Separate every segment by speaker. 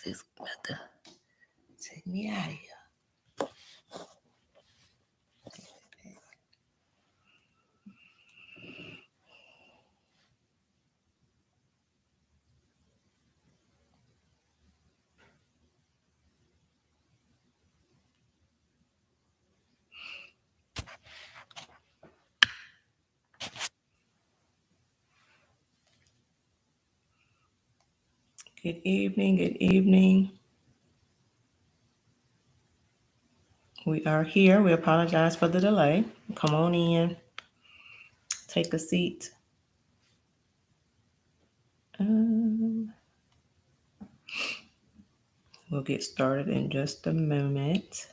Speaker 1: This about to take me out of here. Good evening, good evening. We are here. We apologize for the delay. Come on in. Take a seat. We'll get started in just a moment.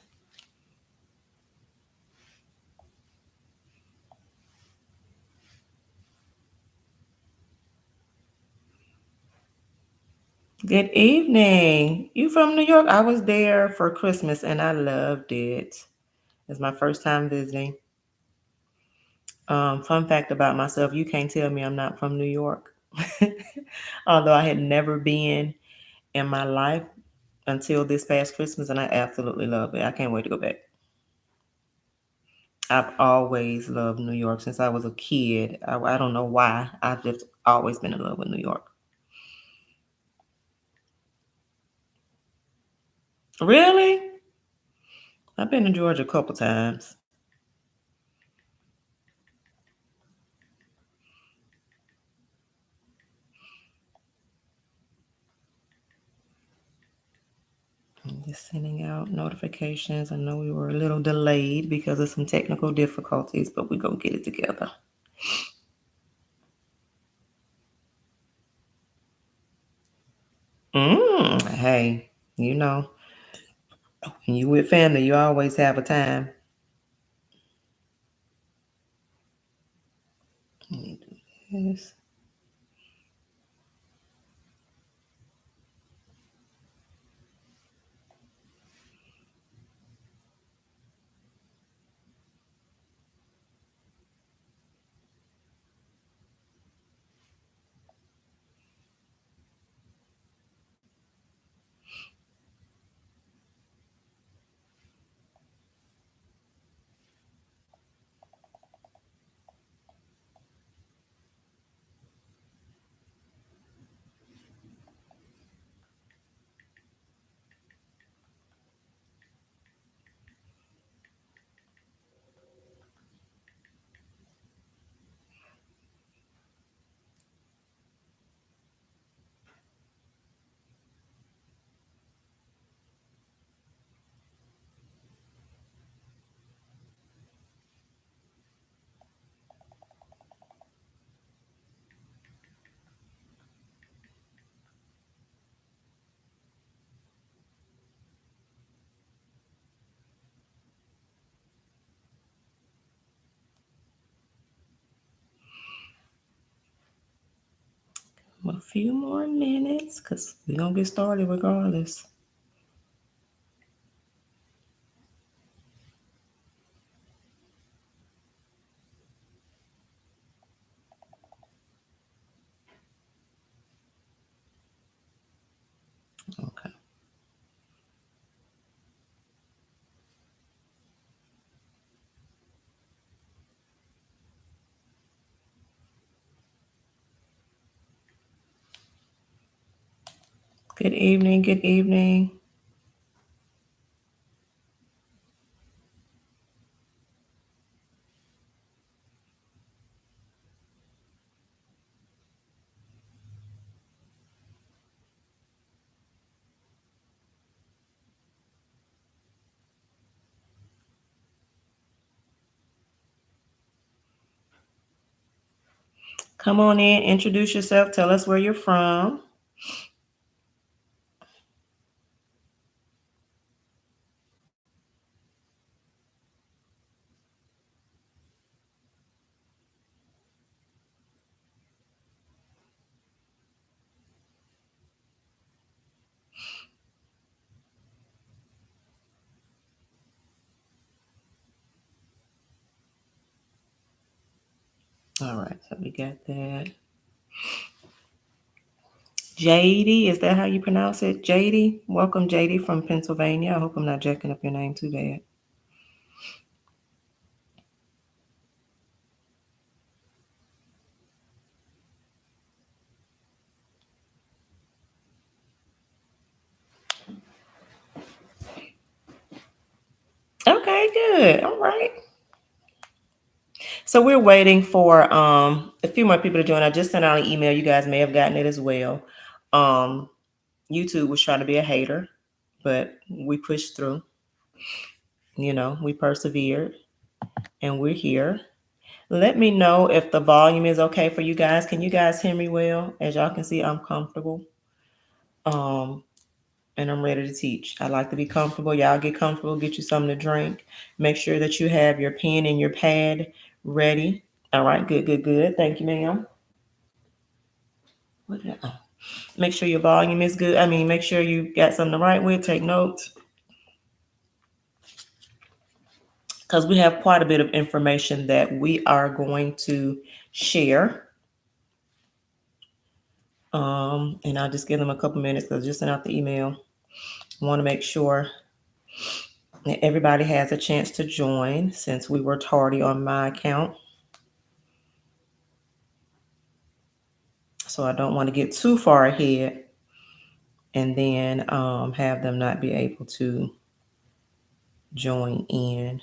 Speaker 1: Good evening. You from New York? I was there for Christmas and I loved it. It's my first time visiting. Fun fact about myself, you can't tell me I'm not from New York. Although I had never been in my life until this past Christmas, and I absolutely love it. I can't wait to go back. I've always loved New York since I was a kid. I don't know why. I've just always been in love with New York. Really? I've been to Georgia a couple times. I'm just sending out notifications. I know we were a little delayed because of some technical difficulties, but we're going to get it together. Hey, when you with family, you always have a time. Let me do this. A few more minutes because we're going to get started regardless. Okay. Good evening. Good evening. Come on in, introduce yourself, tell us where you're from. All right, so we got that. JD, is that how you pronounce it? JD? Welcome, JD from Pennsylvania. I hope I'm not jacking up your name too bad. Okay, good. All right. So we're waiting for a few more people to join. I just sent out an email. You guys may have gotten it as well. YouTube was trying to be a hater, but we pushed through. We persevered and we're here. Let me know if the volume is okay for you guys. Can you guys hear me well? As y'all can see, I'm comfortable. And I'm ready to teach. I like to be comfortable. Y'all get comfortable, get you something to drink. Make sure that you have your pen and your pad ready. All right, good, good, good. Thank you, ma'am. Make sure your volume is good. Make sure you got something to write with, take notes. Because we have quite a bit of information that we are going to share. And I'll just give them a couple minutes because I just sent out the email. I want to make sure that everybody has a chance to join since we were tardy on my account. So I don't want to get too far ahead and then have them not be able to join in.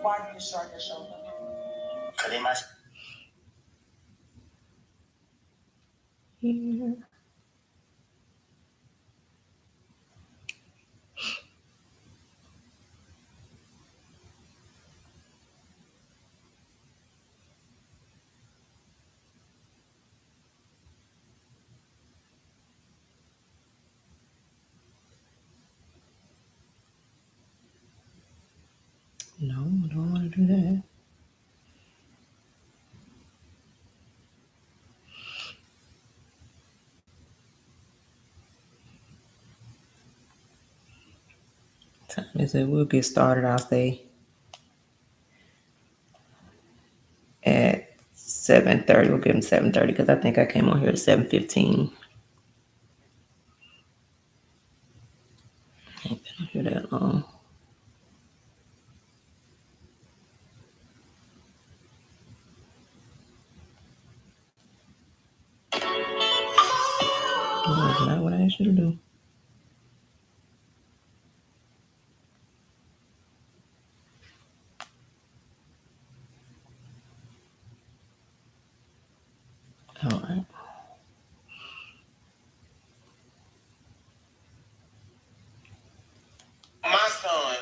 Speaker 1: Why do you start your show? Here. No, I don't want to do that. Time is it? We'll get started. I'll say at 7:30. We'll give them 7:30 because I think I came on here at 7:15. I ain't been on here that long. No, that's not what I asked you to do. All right. My son.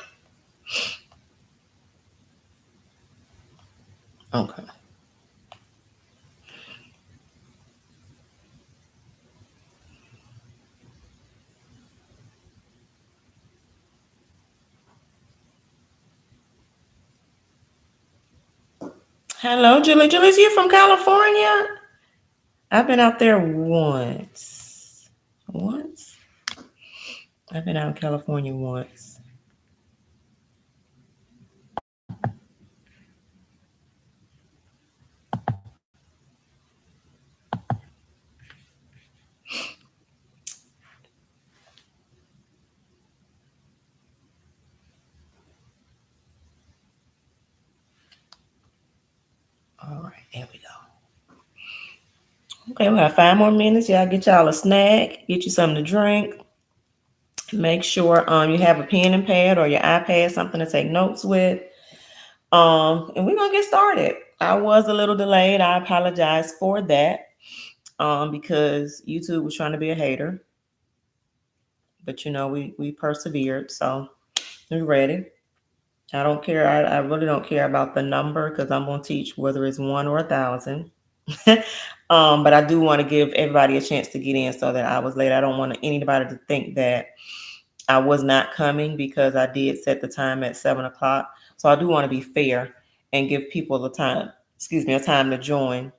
Speaker 1: Okay. Hello, Julie. Julie's you from California? I've been out there once. Once? I've been out in California once. All right, there we go. Okay, we have 5 more minutes. Y'all get y'all a snack, get you something to drink. Make sure you have a pen and pad or your iPad, something to take notes with. And we're gonna get started. I was a little delayed. I apologize for that. Because YouTube was trying to be a hater. But we persevered, so we're ready. I don't care. I really don't care about the number because I'm gonna teach whether it's 1 or 1,000. But I do want to give everybody a chance to get in so that I was late. I don't want anybody to think that I was not coming because I did set the time at 7:00. So I do want to be fair and give people a time to join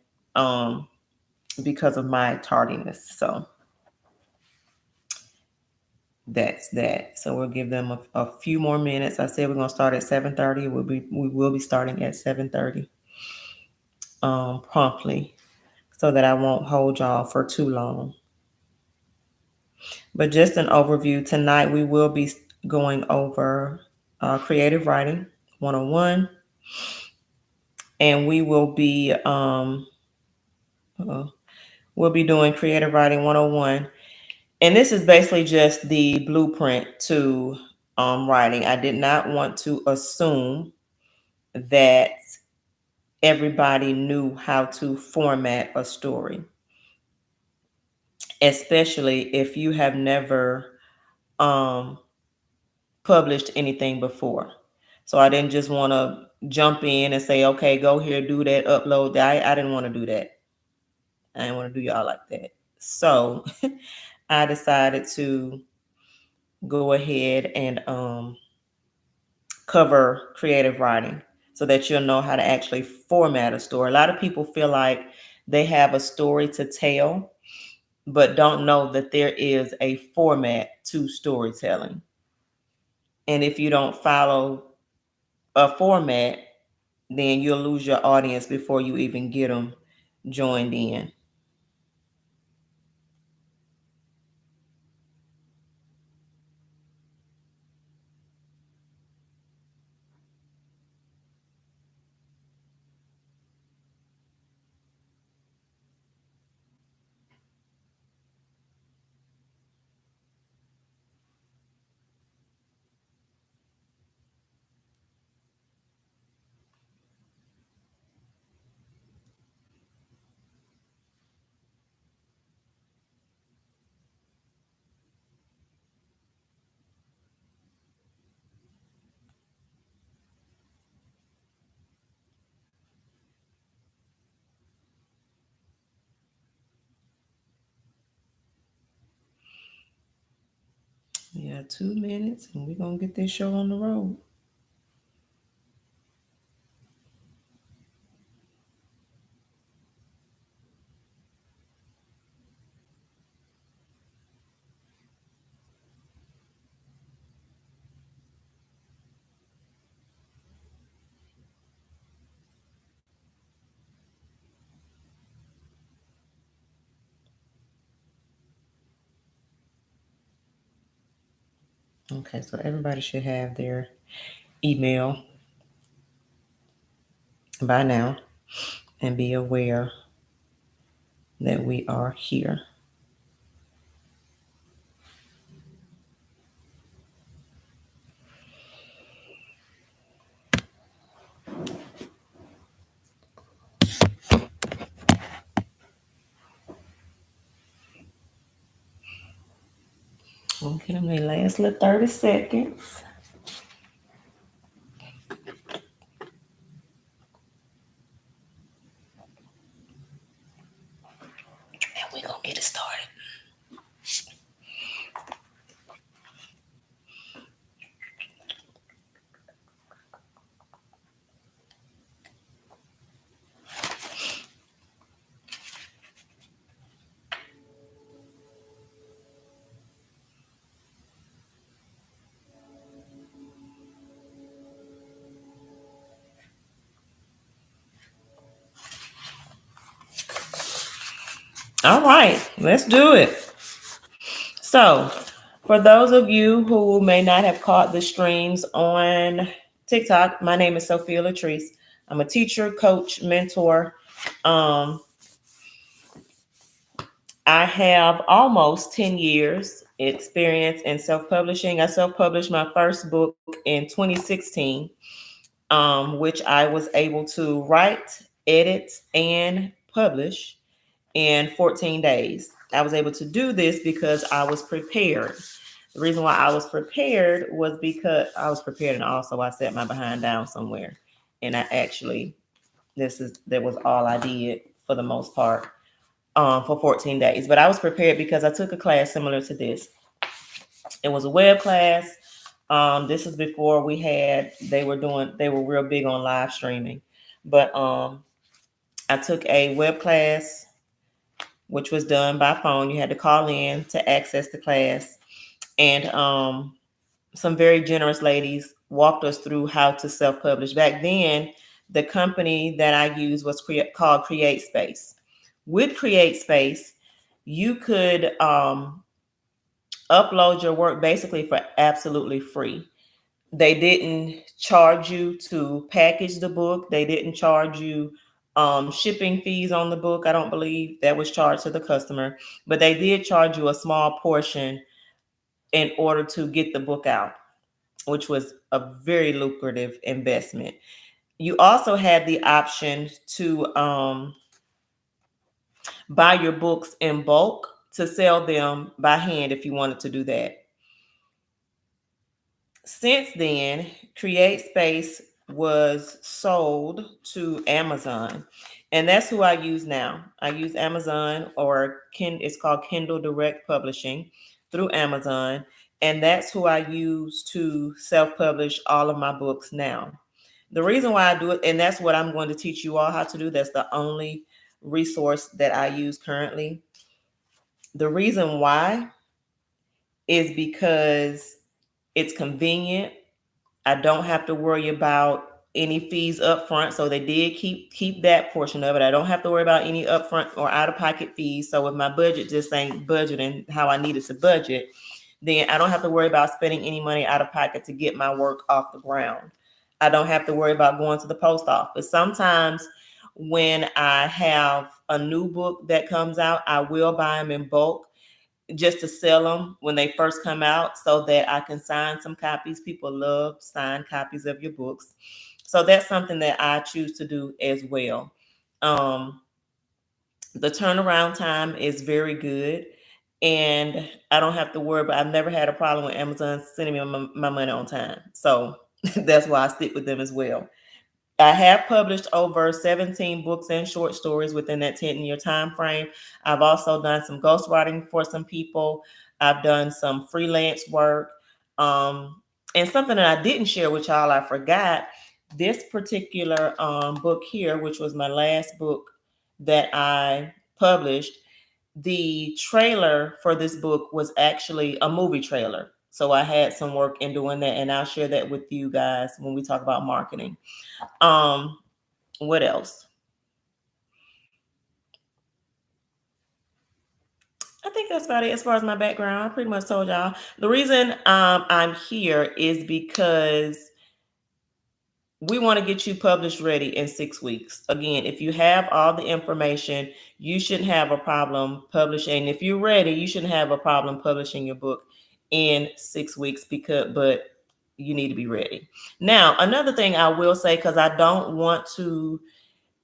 Speaker 1: because of my tardiness. So that's that. So we'll give them a few more minutes. I said we're gonna start at 7:30. We will be starting at 7:30 promptly, so that I won't hold y'all for too long. But just an overview, tonight we will be going over creative writing 101, and we'll be doing creative writing 101. And this is basically just the blueprint to writing. I did not want to assume that everybody knew how to format a story, especially if you have never um, published anything before. So I didn't just want to jump in and say, okay, go here, do that, upload that. I didn't want to do that. I didn't want to do y'all like that. So I decided to go ahead and cover creative writing so that you'll know how to actually format a story. A lot of people feel like they have a story to tell, but don't know that there is a format to storytelling. And if you don't follow a format, then you'll lose your audience before you even get them joined in. Yeah, 2 minutes, and we're gonna get this show on the road. Okay, so everybody should have their email by now and be aware that we are here. Okay, them they last little 30 seconds. And we're gonna get it started. All right, let's do it. So, for those of you who may not have caught the streams on TikTok, my name is Sophia Latrice. I'm a teacher, coach, mentor. Um, I have almost 10 years experience in self-publishing. I self-published my first book in 2016, which I was able to write, edit, and publish in 14 days. I was able to do this because I was prepared. The reason why I was prepared was because I was prepared, and also I set my behind down somewhere. And I actually, that was all I did for the most part for 14 days. But I was prepared because I took a class similar to this. It was a web class. This is before they were real big on live streaming. But I took a web class which was done by phone. You had to call in to access the class. And some very generous ladies walked us through how to self-publish. Back then, the company that I used was called Create Space. With Create Space, you could upload your work basically for absolutely free. They didn't charge you to package the book. They didn't charge you shipping fees on the book. I don't believe that was charged to the customer, but they did charge you a small portion in order to get the book out, which was a very lucrative investment. You also had the option to buy your books in bulk to sell them by hand if you wanted to do that. Since then, Create Space was sold to Amazon, and that's who I use now. I use Amazon, or it's called Kindle Direct Publishing through Amazon, and that's who I use to self-publish all of my books now. The reason why I do it, and that's what I'm going to teach you all how to do, that's the only resource that I use currently. The reason why is because it's convenient. I don't have to worry about any fees up front. So they did keep that portion of it. I don't have to worry about any upfront or out of pocket fees. So if my budget just ain't budgeting how I needed to budget, then I don't have to worry about spending any money out of pocket to get my work off the ground. I don't have to worry about going to the post office. Sometimes when I have a new book that comes out, I will buy them in bulk just to sell them when they first come out so that I can sign some copies. People love signed copies of your books. So that's something that I choose to do as well. Um, the turnaround time is very good, and I don't have to worry about, I've never had a problem with Amazon sending me my money on time. So that's why I stick with them as well. I have published over 17 books and short stories within that 10-year time frame. I've also done some ghostwriting for some people. I've done some freelance work. And something that I didn't share with y'all, I forgot, this particular book here, which was my last book that I published, the trailer for this book was actually a movie trailer. So I had some work in doing that, and I'll share that with you guys when we talk about marketing. What else? I think that's about it as far as my background. I pretty much told y'all. The reason I'm here is because we want to get you published ready in 6 weeks. Again, if you have all the information, you shouldn't have a problem publishing. If you're ready, you shouldn't have a problem publishing your book in 6 weeks, but you need to be ready. Now, another thing I will say, because I don't want to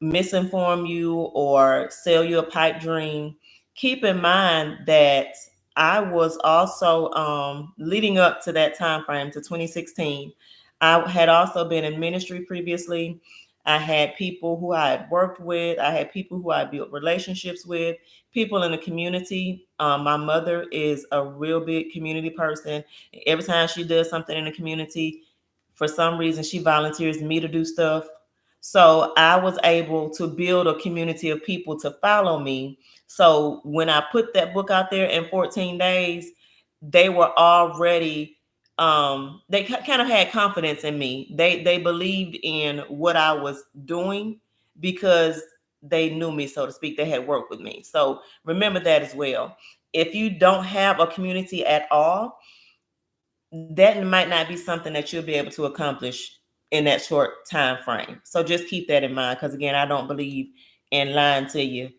Speaker 1: misinform you or sell you a pipe dream, keep in mind that I was also leading up to that time frame to 2016. I had also been in ministry previously. I had people who I had worked with. I had people who I built relationships with, people in the community. My mother is a real big community person. Every time she does something in the community, for some reason, she volunteers me to do stuff. So I was able to build a community of people to follow me. So when I put that book out there in 14 days, they were already they kind of had confidence in me. They believed in what I was doing because they knew me, so to speak. They had worked with me. So remember that as well. If you don't have a community at all, that might not be something that you'll be able to accomplish in that short time frame. So just keep that in mind, because again, I don't believe in lying to you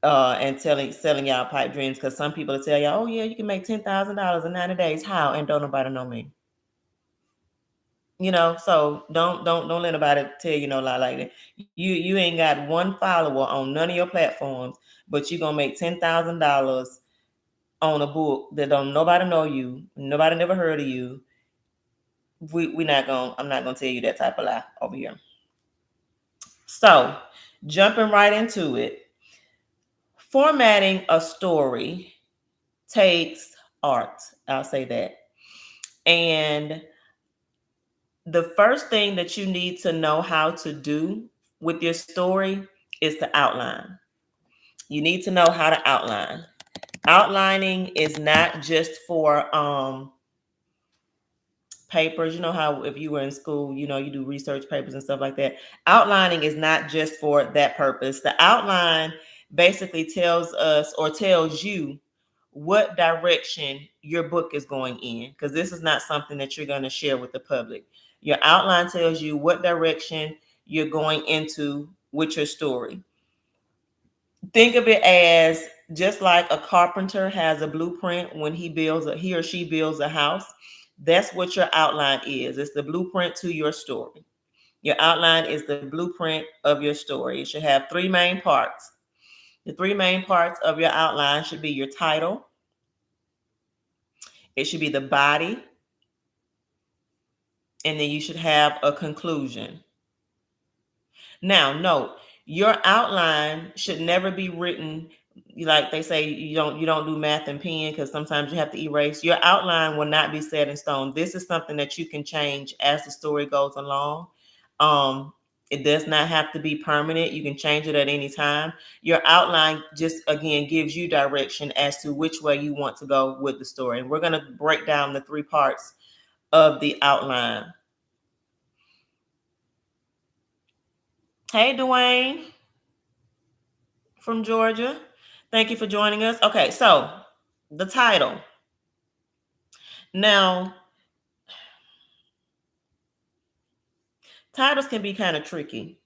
Speaker 1: and selling y'all pipe dreams, because some people will tell y'all, oh yeah, you can make $10,000 in 90 days. How? And don't nobody know me. So don't let nobody tell you no lie like that. You ain't got one follower on none of your platforms, but you're gonna make $10,000 on a book that don't nobody know you, nobody never heard of you. I'm not gonna tell you that type of lie over here. So jumping right into it, formatting a story takes art. I'll say that. And the first thing that you need to know how to do with your story is to outline. You need to know how to outline. Outlining is not just for papers. You know how if you were in school, you do research papers and stuff like that. Outlining is not just for that purpose. The outline basically tells us or tells you what direction your book is going in, because this is not something that you're going to share with the public. Your outline tells you what direction you're going into with your story. Think of it as just like a carpenter has a blueprint when he or she builds a house. That's what your outline is. It's the blueprint to your story. Your outline is the blueprint of your story. It should have three main parts. The three main parts of your outline should be your title, it should be the body, and then you should have a conclusion. Now, note, your outline should never be written like they say you don't do math and pen, because sometimes you have to erase. Your outline will not be set in stone. This is something that you can change as the story goes along. It does not have to be permanent. You can change it at any time. Your outline just again gives you direction as to which way you want to go with the story. And we're going to break down the three parts of the outline. Hey, Dwayne from Georgia. Thank you for joining us. Okay, so the title. Now, titles can be kind of tricky.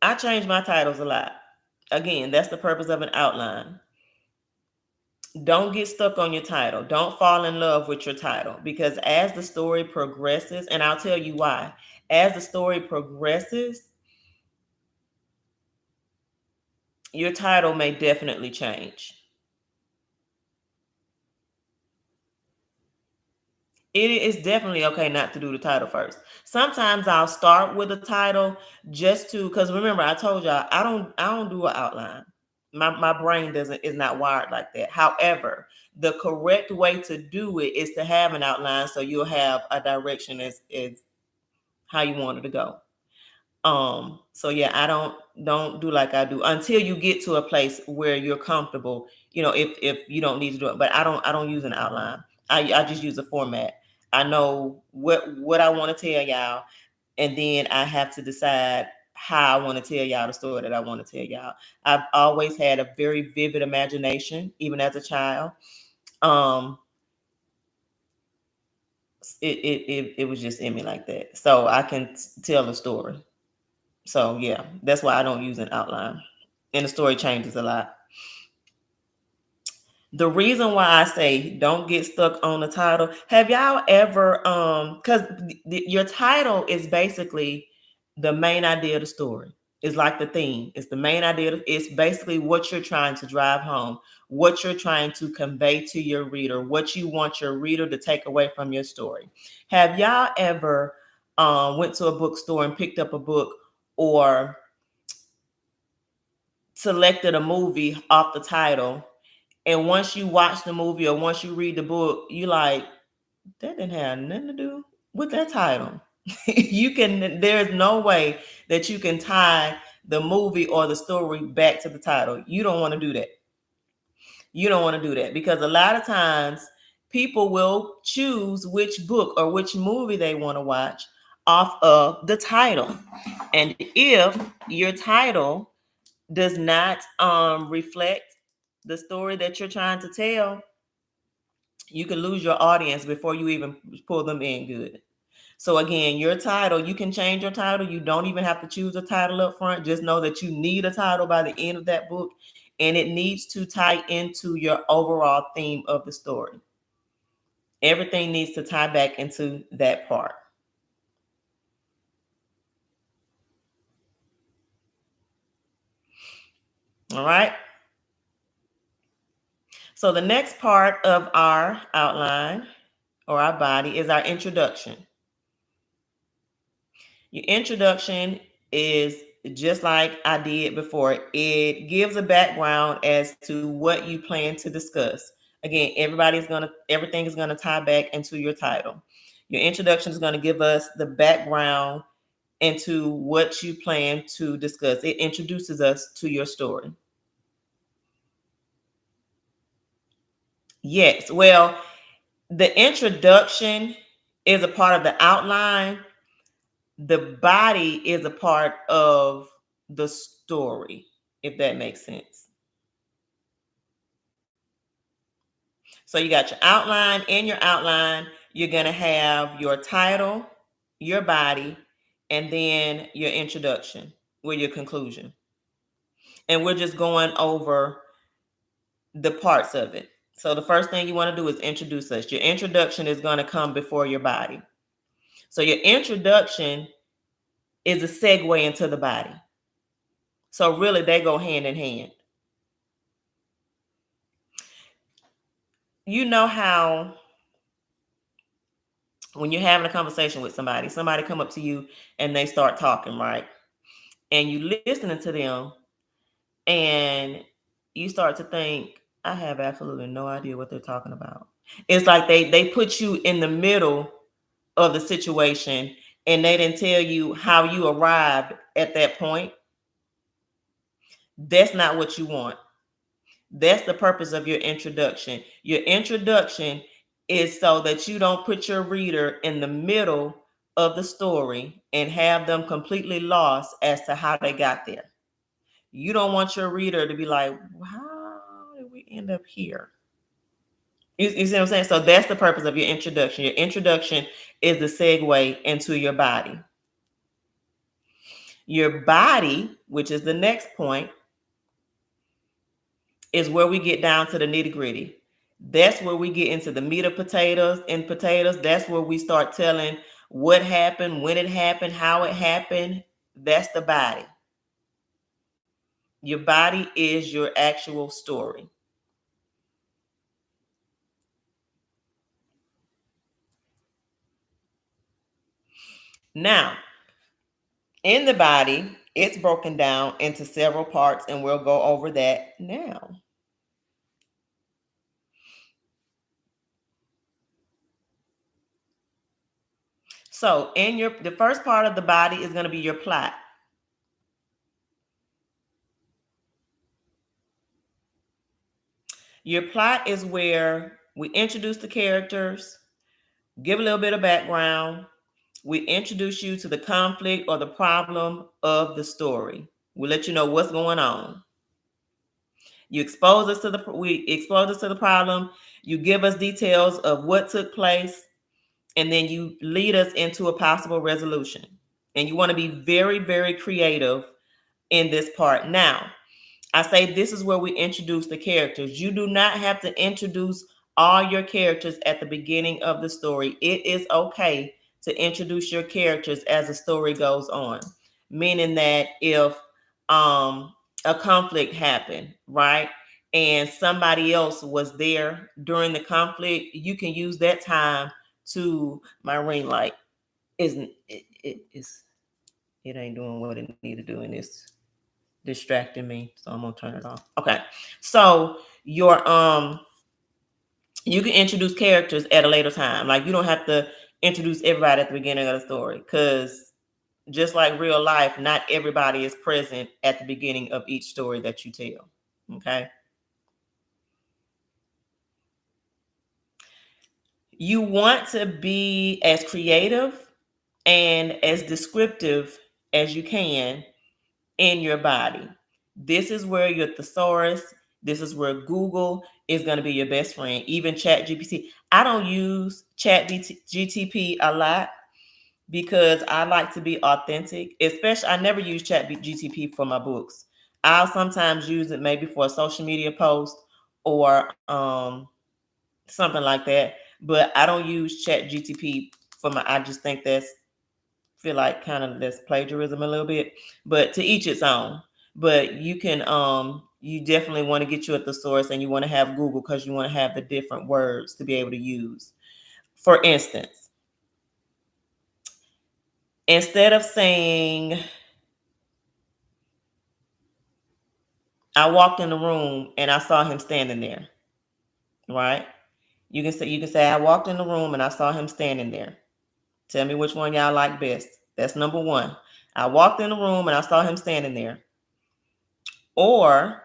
Speaker 1: I change my titles a lot. Again, that's the purpose of an outline. Don't get stuck on your title. Don't fall in love with your title, because as the story progresses, and I'll tell you why, as the story progresses, your title may definitely change. It is definitely okay not to do the title first. Sometimes I'll start with a title just to, because remember I told y'all I don't do an outline. My brain is not wired like that. However, the correct way to do it is to have an outline, so you'll have a direction is how you want it to go. So yeah, I don't do like I do until you get to a place where you're comfortable, if you don't need to do it. But I don't use an outline. I just use a format. I know what I want to tell y'all, and then I have to decide how I want to tell y'all the story that I want to tell y'all. I've always had a very vivid imagination, even as a child. Um, it was just in me like that, so I can tell a story. So yeah, that's why I don't use an outline. And the story changes a lot. The reason why I say don't get stuck on the title, have y'all ever because your title is basically the main idea of the story. It's like the theme. It's the main idea. It's basically what you're trying to drive home, what you're trying to convey to your reader, what you want your reader to take away from your story. Have y'all ever went to a bookstore and picked up a book, or selected a movie off the title, and once you watch the movie or once you read the book, you like, that didn't have nothing to do with that title. There's no way that you can tie the movie or the story back to the title. You don't want to do that. You don't want to do that, because a lot of times people will choose which book or which movie they want to watch off of the title. And if your title does not reflect the story that you're trying to tell, you can lose your audience before you even pull them in good. So again, your title, you can change your title. You don't even have to choose a title up front. Just know that you need a title by the end of that book, and it needs to tie into your overall theme of the story. Everything needs to tie back into that part. All right. So the next part of our outline or our body is our introduction. Your introduction is just like I did before. It gives a background as to what you plan to discuss. Again, everything is gonna tie back into your title. Your introduction is gonna give us the background into what you plan to discuss. It introduces us to your story. Yes. Well, the introduction is a part of the outline. The body is a part of the story, if that makes sense. So you got your outline. In your outline, you're going to have your title, your body, and then your introduction with your conclusion. And we're just going over the parts of it. So the first thing you want to do is introduce us. Your introduction is going to come before your body. So your introduction is a segue into the body. So really they go hand in hand. You know how when you're having a conversation with somebody come up to you and they start talking, right? And you listening to them and you start to think, I have absolutely no idea what they're talking about. It's like they put you in the middle of the situation and they didn't tell you how you arrived at that point. That's not what you want. That's the purpose of your introduction. Your introduction is so that you don't put your reader in the middle of the story and have them completely lost as to how they got there. You don't want your reader to be like, how did we end up here? You see what I'm saying? So that's the purpose of your introduction. Your introduction is the segue into your body. Your body, which is the next point, is where we get down to the nitty gritty. That's where we get into the meat of potatoes and potatoes. That's where we start telling what happened, when it happened, how it happened. That's the body. Your body is your actual story. Now, in the body, it's broken down into several parts, and we'll go over that now. So, in the first part of the body is going to be your plot. Your plot is where we introduce the characters, give a little bit of background. We introduce you to the conflict or the problem of the story. We let you know what's going on. We expose us to the problem. You give us details of what took place, and then you lead us into a possible resolution. And you want to be very, very creative in this part. Now, I say this is where we introduce the characters. You do not have to introduce all your characters at the beginning of the story. It is okay to introduce your characters as the story goes on. Meaning that if a conflict happened, right? And somebody else was there during the conflict, you can use that time to my ring light isn't it ain't doing what it need to do in this distracting me, so I'm gonna turn it off. Okay, so you can introduce characters at a later time. Like you don't have to introduce everybody at the beginning of the story, because just like real life, not everybody is present at the beginning of each story that you tell. Okay, you want to be as creative and as descriptive as you can in your body. This is where your thesaurus, this is where Google is going to be your best friend, even Chat GPT. I don't use Chat GTP a lot because I like to be authentic, especially I never use Chat GTP for my books. I'll sometimes use it maybe for a social media post or something like that, but I don't use Chat GTP for I just think that's feel like kind of that's plagiarism a little bit, but to each its own. But you can you definitely want to get you at the source, and you want to have Google because you want to have the different words to be able to use. For instance, instead of saying I walked in the room and I saw him standing there, right? You can say I walked in the room and I saw him standing there. Tell me which one y'all like best. That's number one. I walked in the room and I saw him standing there. Or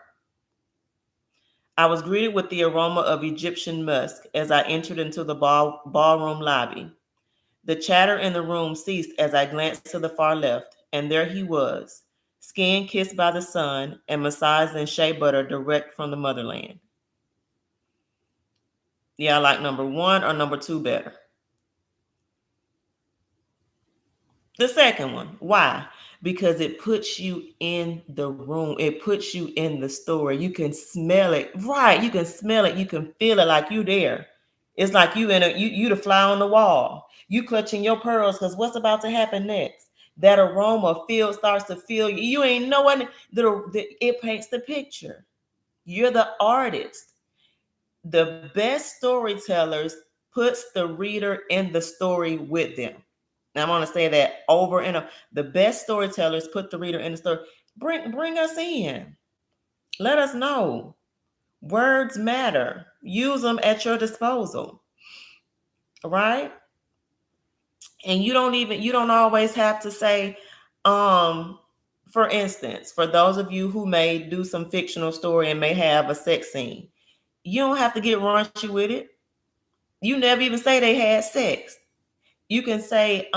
Speaker 1: I was greeted with the aroma of Egyptian musk as I entered into the ballroom lobby. The chatter in the room ceased as I glanced to the far left, and there he was, skin kissed by the sun and massaged in shea butter direct from the motherland. Yeah, I like number one or number two better. The second one. Why? Because it puts you in the room. It puts you in the story. You can smell it. Right. You can smell it. You can feel it like you there. It's like you the fly on the wall. You clutching your pearls because what's about to happen next? That aroma starts to feel you. You ain't know what it paints the picture. You're the artist. The best storytellers puts the reader in the story with them. And I'm going to say that over and over. The best storytellers put the reader in the story. Bring us in. Let us know. Words matter. Use them at your disposal. Right? And you don't always have to say, for instance, for those of you who may do some fictional story and may have a sex scene, you don't have to get raunchy with it. You never even say they had sex. You can say,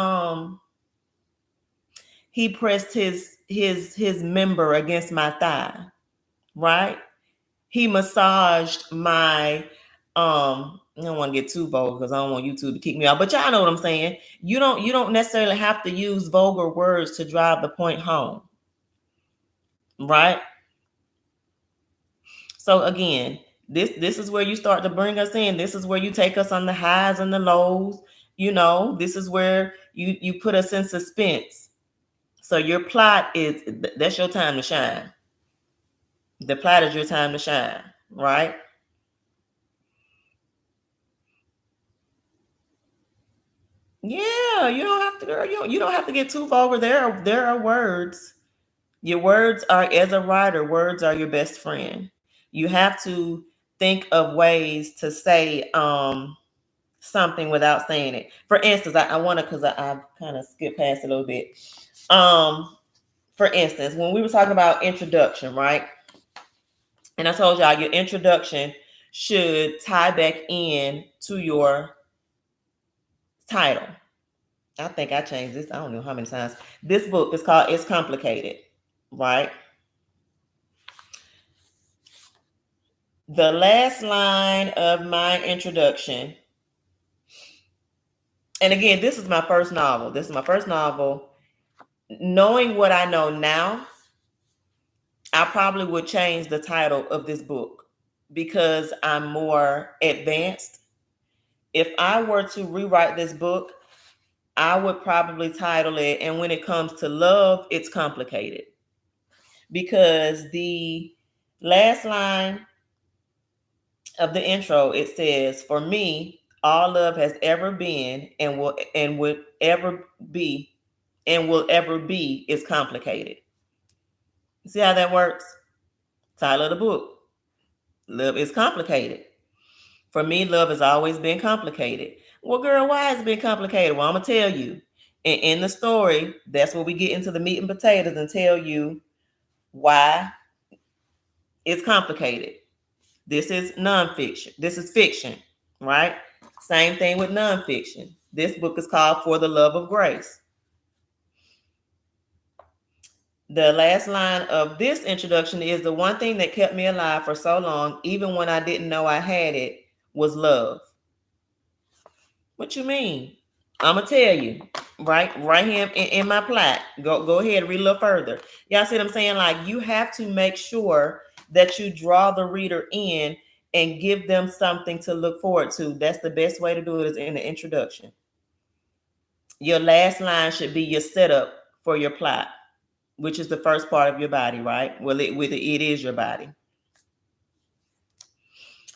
Speaker 1: he pressed his member against my thigh, right? He massaged my I don't want to get too vulgar because I don't want YouTube to kick me out, but y'all know what I'm saying. You don't necessarily have to use vulgar words to drive the point home, right? So again, this is where you start to bring us in. This is where you take us on the highs and the lows. This is where you put us in suspense. So your plot that's your time to shine. The plot is your time to shine, right? Yeah, you don't have to, girl. You don't have to get too vulgar. There are words. Your words are, as a writer, words are your best friend. You have to think of ways to say something without saying it. For instance, I want to, because I kind of skipped past a little bit. For instance, when we were talking about introduction, right? And I told y'all your introduction should tie back in to your title. I think I changed this. I don't know how many times. This book is called It's Complicated, right? The last line of my introduction, and again, this is my first novel. This is my first novel. Knowing what I know now, I probably would change the title of this book because I'm more advanced. If I were to rewrite this book, I would probably title it, and when it comes to love, it's complicated. Because the last line of the intro, it says, "For me, all love has ever been and would ever be and will ever be is complicated." See how that works? Title of the book. Love is complicated. For me, love has always been complicated. Well, girl, why has it been complicated? Well, I'm gonna tell you. And in the story, that's where we get into the meat and potatoes and tell you why it's complicated. This is nonfiction. This is fiction, right? Same thing with nonfiction. This book is called For the Love of Grace. The last line of this introduction is, "The one thing that kept me alive for so long, even when I didn't know I had it, was love." What you mean? I'm gonna tell you, right here in my plot. Go ahead and read a little further. Y'all see what I'm saying? Like, you have to make sure that you draw the reader in and give them something to look forward to. That's the best way to do it, is in the introduction. Your last line should be your setup for your plot, which is the first part of your body, right? Well, it is your body.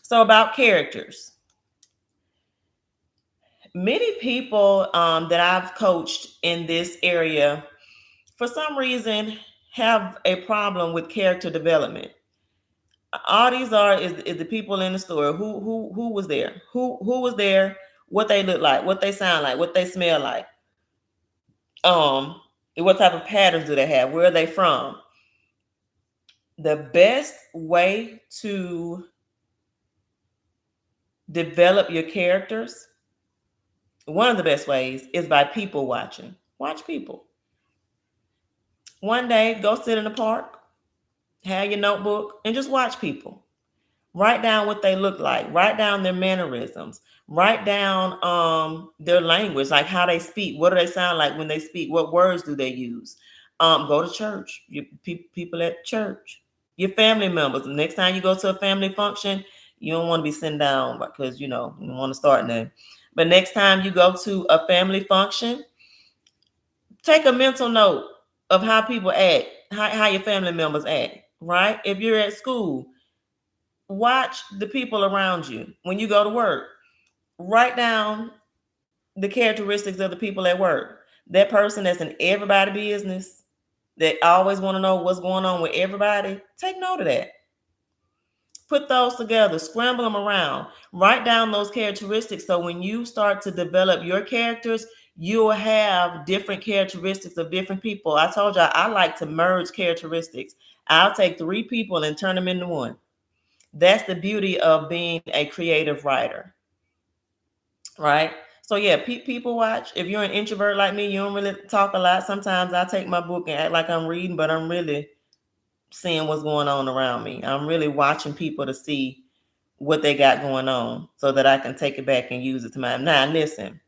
Speaker 1: So about characters. Many people that I've coached in this area, for some reason, have a problem with character development. All these is the people in the story. Who was there? Who was there? What they look like? What they sound like? What they smell like? What type of patterns do they have? Where are they from? The best way to develop your characters. One of the best ways is by people watching. Watch people. One day, go sit in the park, have your notebook, and just watch people. Write down what they look like. Write down their mannerisms. Write down their language, like how they speak. What do they sound like when they speak? What words do they use? Go to church. People at church. Your family members. The next time you go to a family function, you don't want to be sitting down because you don't want to start nothing. But next time you go to a family function, take a mental note of how people act, how your family members act. Right? If you're at school, watch the people around you. When you go to work, write down the characteristics of the people at work. That person that's in everybody's business, that always want to know what's going on with everybody, take note of that. Put those together, scramble them around, write down those characteristics. So when you start to develop your characters, you'll have different characteristics of different people. I told you I like to merge characteristics. I'll take 3 people and turn them into one. That's the beauty of being a creative writer, right? So yeah, people watch. If you're an introvert like me, you don't really talk a lot. Sometimes I take my book and act like I'm reading, but I'm really seeing what's going on around me. I'm really watching people to see what they got going on so that I can take it back and use it to my. Now listen,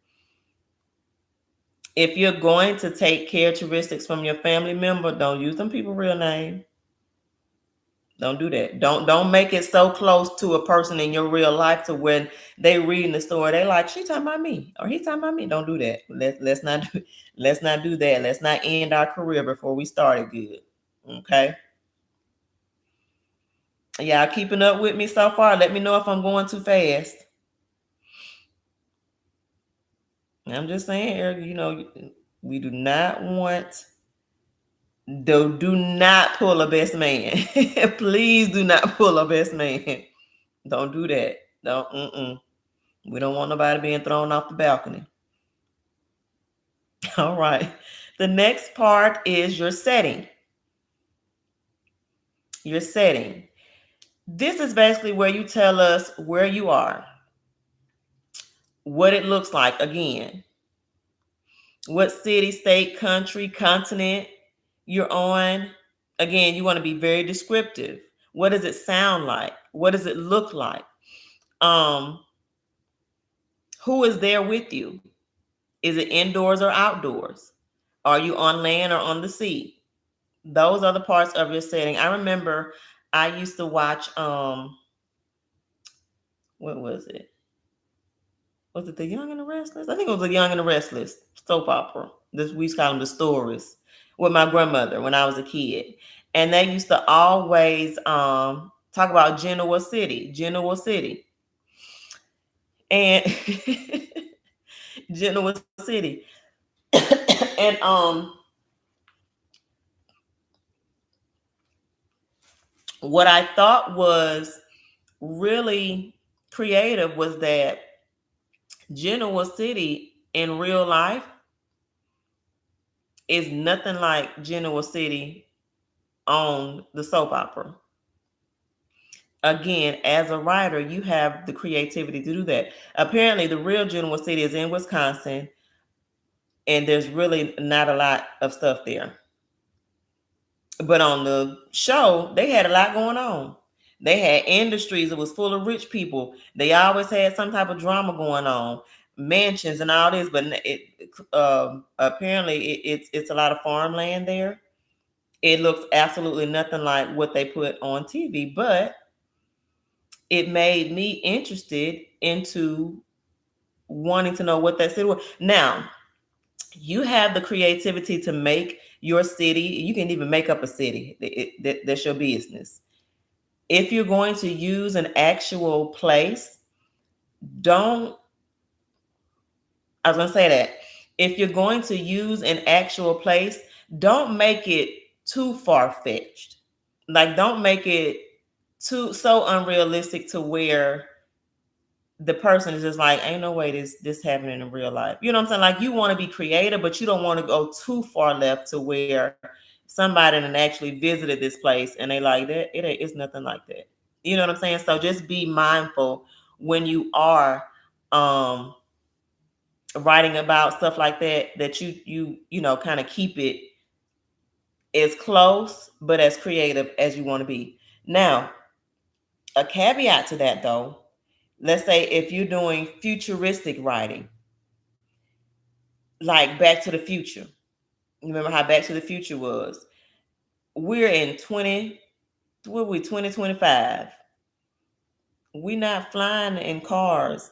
Speaker 1: if you're going to take characteristics from your family member, don't use them people real name. Don't do that. Don't make it so close to a person in your real life to when they reading the story, they like, she talking about me or he talking about me. Don't do that. Let's not do that. Let's not end our career before we started good. Okay. Y'all keeping up with me so far? Let me know if I'm going too fast. I'm just saying, Eric, we do not want. Do not pull a best man. Please do not pull a best man. Don't do that. Don't. We don't want nobody being thrown off the balcony. All right. The next part is your setting. Your setting. This is basically where you tell us where you are, what it looks like again, what city, state, country, continent you're on. Again, you want to be very descriptive. What does it sound like? What does it look like? Who is there with you? Is it indoors or outdoors? Are you on land or on the sea? Those are the parts of your setting. I remember I used to watch what was it? Was it The Young and the Restless? I think it was The Young and the Restless soap opera. This we used to call them the stories with my grandmother when I was a kid. And they used to always talk about Genoa City. And Genoa City. And what I thought was really creative was that Genoa City in real life is nothing like Genoa City on the soap opera. Again, as a writer, you have the creativity to do that. Apparently, the real Genoa City is in Wisconsin, and there's really not a lot of stuff there. But on the show, they had a lot going on. They had industries. It was full of rich people. They always had some type of drama going on, mansions and all this. But apparently, it's a lot of farmland there. It looks absolutely nothing like what they put on TV, but it made me interested into wanting to know what that city was. Now, you have the creativity to make your city. You can even make up a city. That's your business. If you're going to use an actual place, I was going to say that. If you're going to use an actual place, don't make it too far-fetched. Like, don't make it so unrealistic to where the person is just like, ain't no way this happening in real life. You know what I'm saying? Like, you want to be creative, but you don't want to go too far left to where somebody and actually visited this place and they like that it's nothing like that. You know what I'm saying? So just be mindful when you are writing about stuff like that you know, kind of keep it as close but as creative as you want to be. Now, a caveat to that though, let's say if you're doing futuristic writing, like Back to the Future. Remember how Back to the Future was? We're in 2025. We're not flying in cars.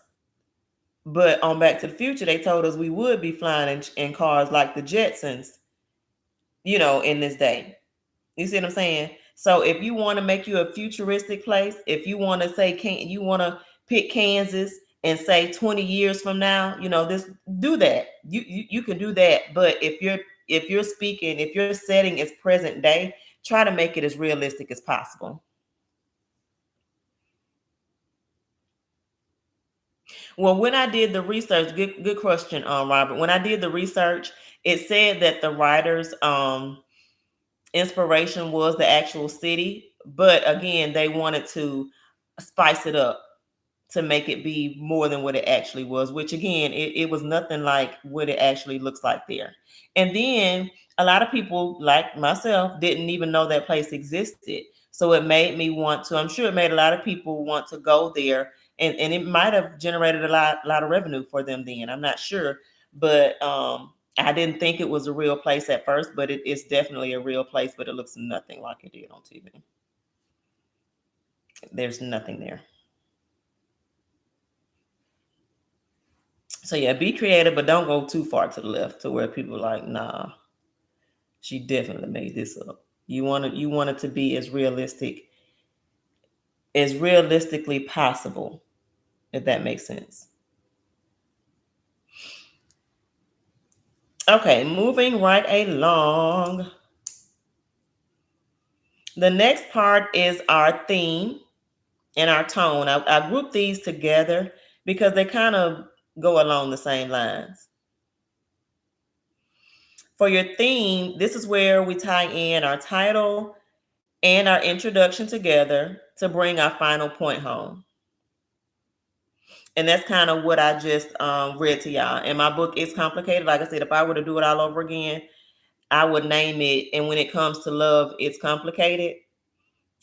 Speaker 1: But on Back to the Future, they told us we would be flying in cars like the Jetsons, you know, in this day. You see what I'm saying? So if you want to make you a futuristic place, if you want to say, you want to pick Kansas and say 20 years from now, you know, this, do that. You can do that. But if you're speaking, if your setting is present day, try to make it as realistic as possible. Well, when I did the research, good question, Robert. When I did the research, it said that the writer's inspiration was the actual city, but again, they wanted to spice it up to make it be more than what it actually was, which again, it was nothing like what it actually looks like there. And then a lot of people like myself didn't even know that place existed. So it made me want to, I'm sure it made a lot of people want to go there, and it might have generated a lot of revenue for them then. I'm not sure. But I didn't think it was a real place at first, but it's definitely a real place, but it looks nothing like it did on TV. There's nothing there. So yeah, be creative, but don't go too far to the left to where people are like, nah, she definitely made this up. You want it to be as realistically possible, if that makes sense. Okay, moving right along. The next part is our theme and our tone. I grouped these together because they kind of go along the same lines. For your theme, this is where we tie in our title and our introduction together to bring our final point home. And that's kind of what I just read to y'all. And my book is complicated. Like I said, if I were to do it all over again, I would name it, and when it comes to love, it's complicated.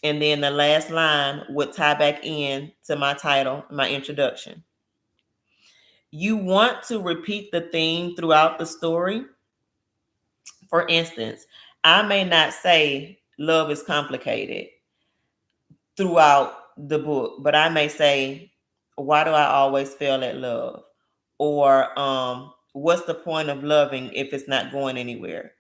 Speaker 1: And then the last line would tie back in to my title, my introduction. You want to repeat the theme throughout the story. For instance, I may not say love is complicated throughout the book, but I may say, why do I always fail at love? Or what's the point of loving if it's not going anywhere?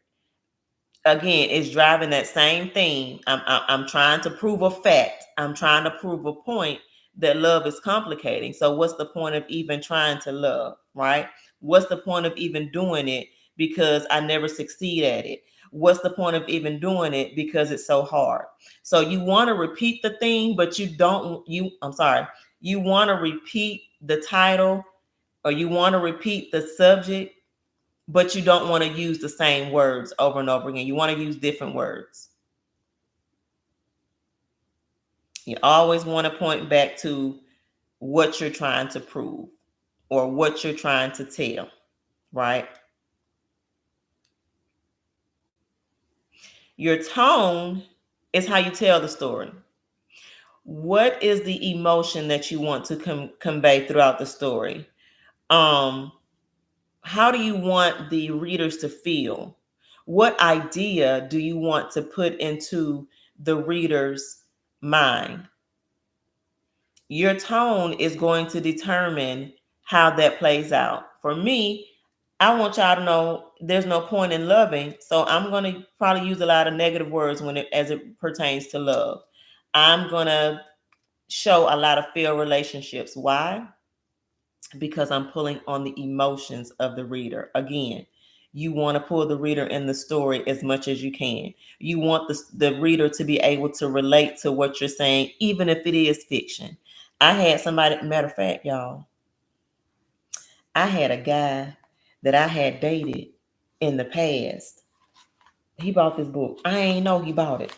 Speaker 1: Again, it's driving that same thing. I'm trying to prove a fact. I'm trying to prove a point that love is complicating. So what's the point of even trying to love, right? What's the point of even doing it because I never succeed at it? What's the point of even doing it because it's so hard? So you want to repeat the thing, but you want to repeat the title, or you want to repeat the subject, but you don't want to use the same words over and over again. You want to use different words. You always want to point back to what you're trying to prove or what you're trying to tell, right? Your tone is how you tell the story. What is the emotion that you want to convey throughout the story? How do you want the readers to feel? What idea do you want to put into the reader's mind? Your tone is going to determine how that plays out. For me, I want y'all to know there's no point in loving, so I'm going to probably use a lot of negative words as it pertains to love. I'm going to show a lot of failed relationships. Why? Because I'm pulling on the emotions of the reader. Again, you want to pull the reader in the story as much as you can. You want the reader to be able to relate to what you're saying, even if it is fiction. I had somebody, matter of fact, y'all, I had a guy that I had dated in the past. He bought this book. I ain't know he bought it.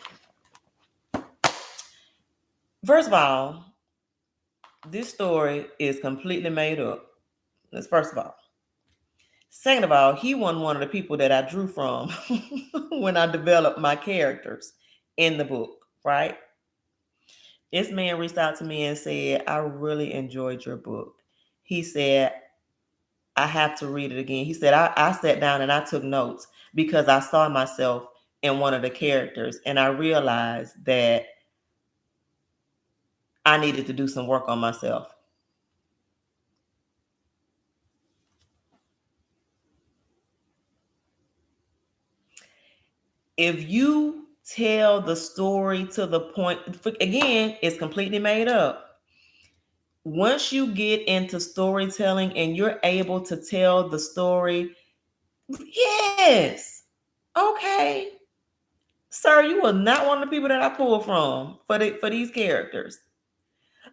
Speaker 1: First of all, This story is completely made up. That's first of all. Second of all, he wasn't one of the people that I drew from when I developed my characters in the book, right? This man reached out to me and said, I really enjoyed your book. He said, I have to read it again. He said, I sat down and I took notes because I saw myself in one of the characters and I realized that I needed to do some work on myself. If you tell the story to the point, again, it's completely made up. Once you get into storytelling and you're able to tell the story, yes, okay, sir, you are not one of the people that I pull from for these characters.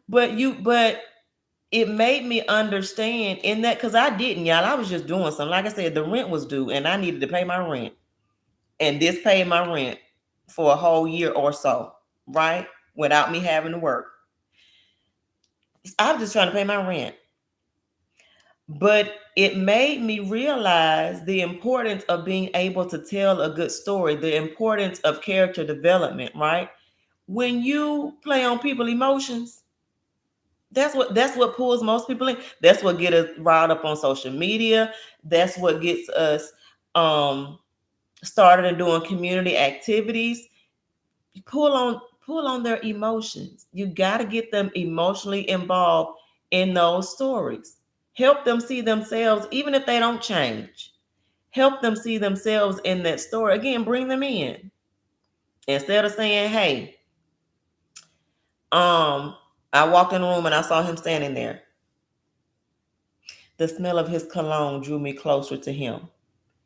Speaker 1: But it made me understand in that because I didn't, y'all. I was just doing something. Like I said, the rent was due and I needed to pay my rent. And this paid my rent for a whole year or so, right? Without me having to work. I'm just trying to pay my rent. But it made me realize the importance of being able to tell a good story, the importance of character development, right? When you play on people emotions, that's what pulls most people in. That's what gets us riled up on social media. That's what gets us started in doing community activities. Pull on their emotions. You got to get them emotionally involved in those stories. Help them see themselves, even if they don't change. Help them see themselves in that story. Again, bring them in. Instead of saying, hey, I walked in the room and I saw him standing there. The smell of his cologne drew me closer to him.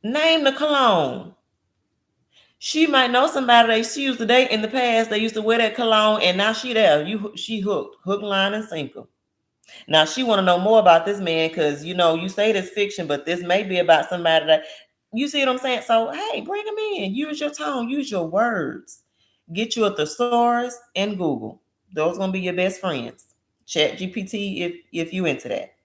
Speaker 1: Name the cologne. She might know somebody that she used to date in the past. They used to wear that cologne, and now she there. She hook, line, and sinker. Now she want to know more about this man because you say this fiction, but this may be about somebody that you see what I'm saying. So hey, bring them in. Use your tone. Use your words. Get you a thesaurus and Google. Those gonna be your best friends. Chat GPT if you into that.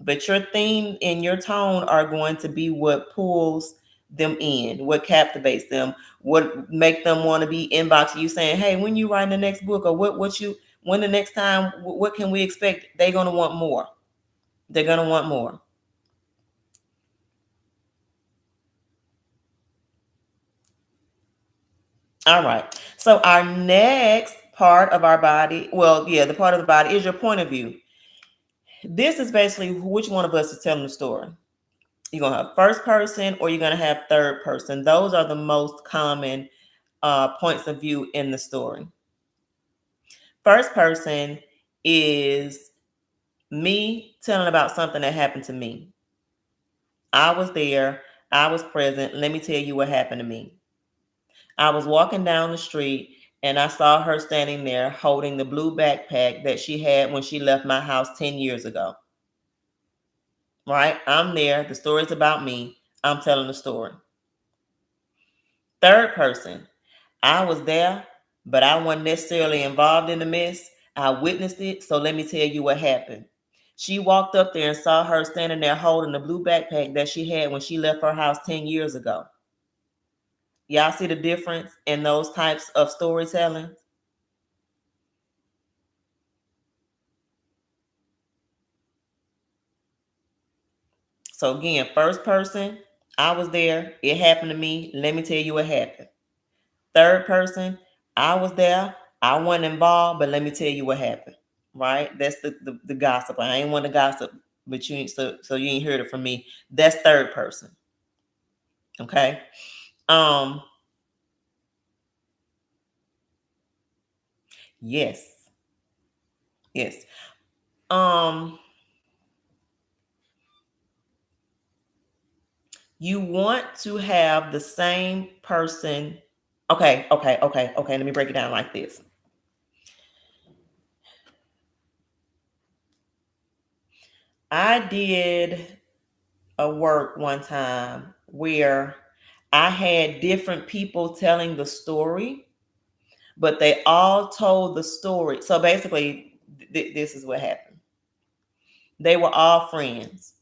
Speaker 1: But your theme and your tone are going to be what pulls them in, what captivates them, what make them want to be inboxing you saying, hey, when you write the next book, or when the next time, what can we expect? They're going to want more. They're going to want more. All right. So our next part of our body, well, yeah, the part of the body is your point of view. This is basically which one of us is telling the story. You're going to have first person or you're going to have third person. Those are the most common points of view in the story. First person is me telling about something that happened to me. I was there. I was present. Let me tell you what happened to me. I was walking down the street and I saw her standing there holding the blue backpack that she had when she left my house 10 years ago. Right? I'm there. The story's about me. I'm telling the story. Third person, I was there, but I wasn't necessarily involved in the mess. I witnessed it, so let me tell you what happened. She walked up there and saw her standing there holding the blue backpack that she had when she left her house 10 years ago. Y'all see the difference in those types of storytelling? So again, first person, I was there. It happened to me. Let me tell you what happened. Third person, I was there. I wasn't involved, but let me tell you what happened. Right? That's the gossip. I ain't want to gossip, but you ain't so you ain't heard it from me. That's third person. Okay. Um, yes. Yes. Um, you want to have the same person. Okay. Let me break it down like this. I did a work one time where I had different people telling the story, but they all told the story. So basically, this is what happened. They were all friends.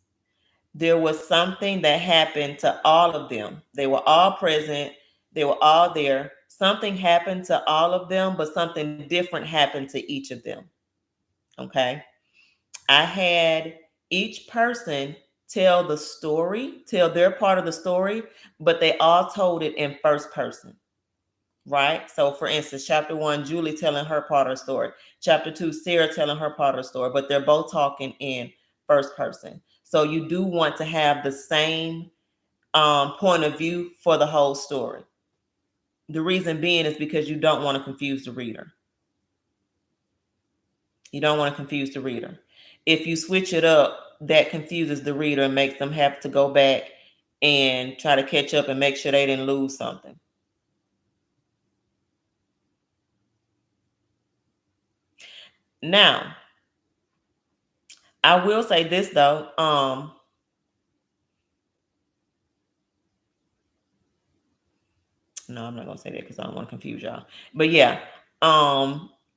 Speaker 1: There was something that happened to all of them. They were all present. They were all there. Something happened to all of them, but something different happened to each of them. Okay. I had each person tell the story, tell their part of the story, but they all told it in first person. Right? So, for instance, chapter 1, Julie telling her part of the story. Chapter 2, Sarah telling her part of the story, but they're both talking in first person. So, you do want to have the same point of view for the whole story. The reason being is because you don't want to confuse the reader. You don't want to confuse the reader. If you switch it up, that confuses the reader and makes them have to go back and try to catch up and make sure they didn't lose something. Now, I will say this though. No, I'm not gonna say that because I don't want to confuse y'all. But yeah,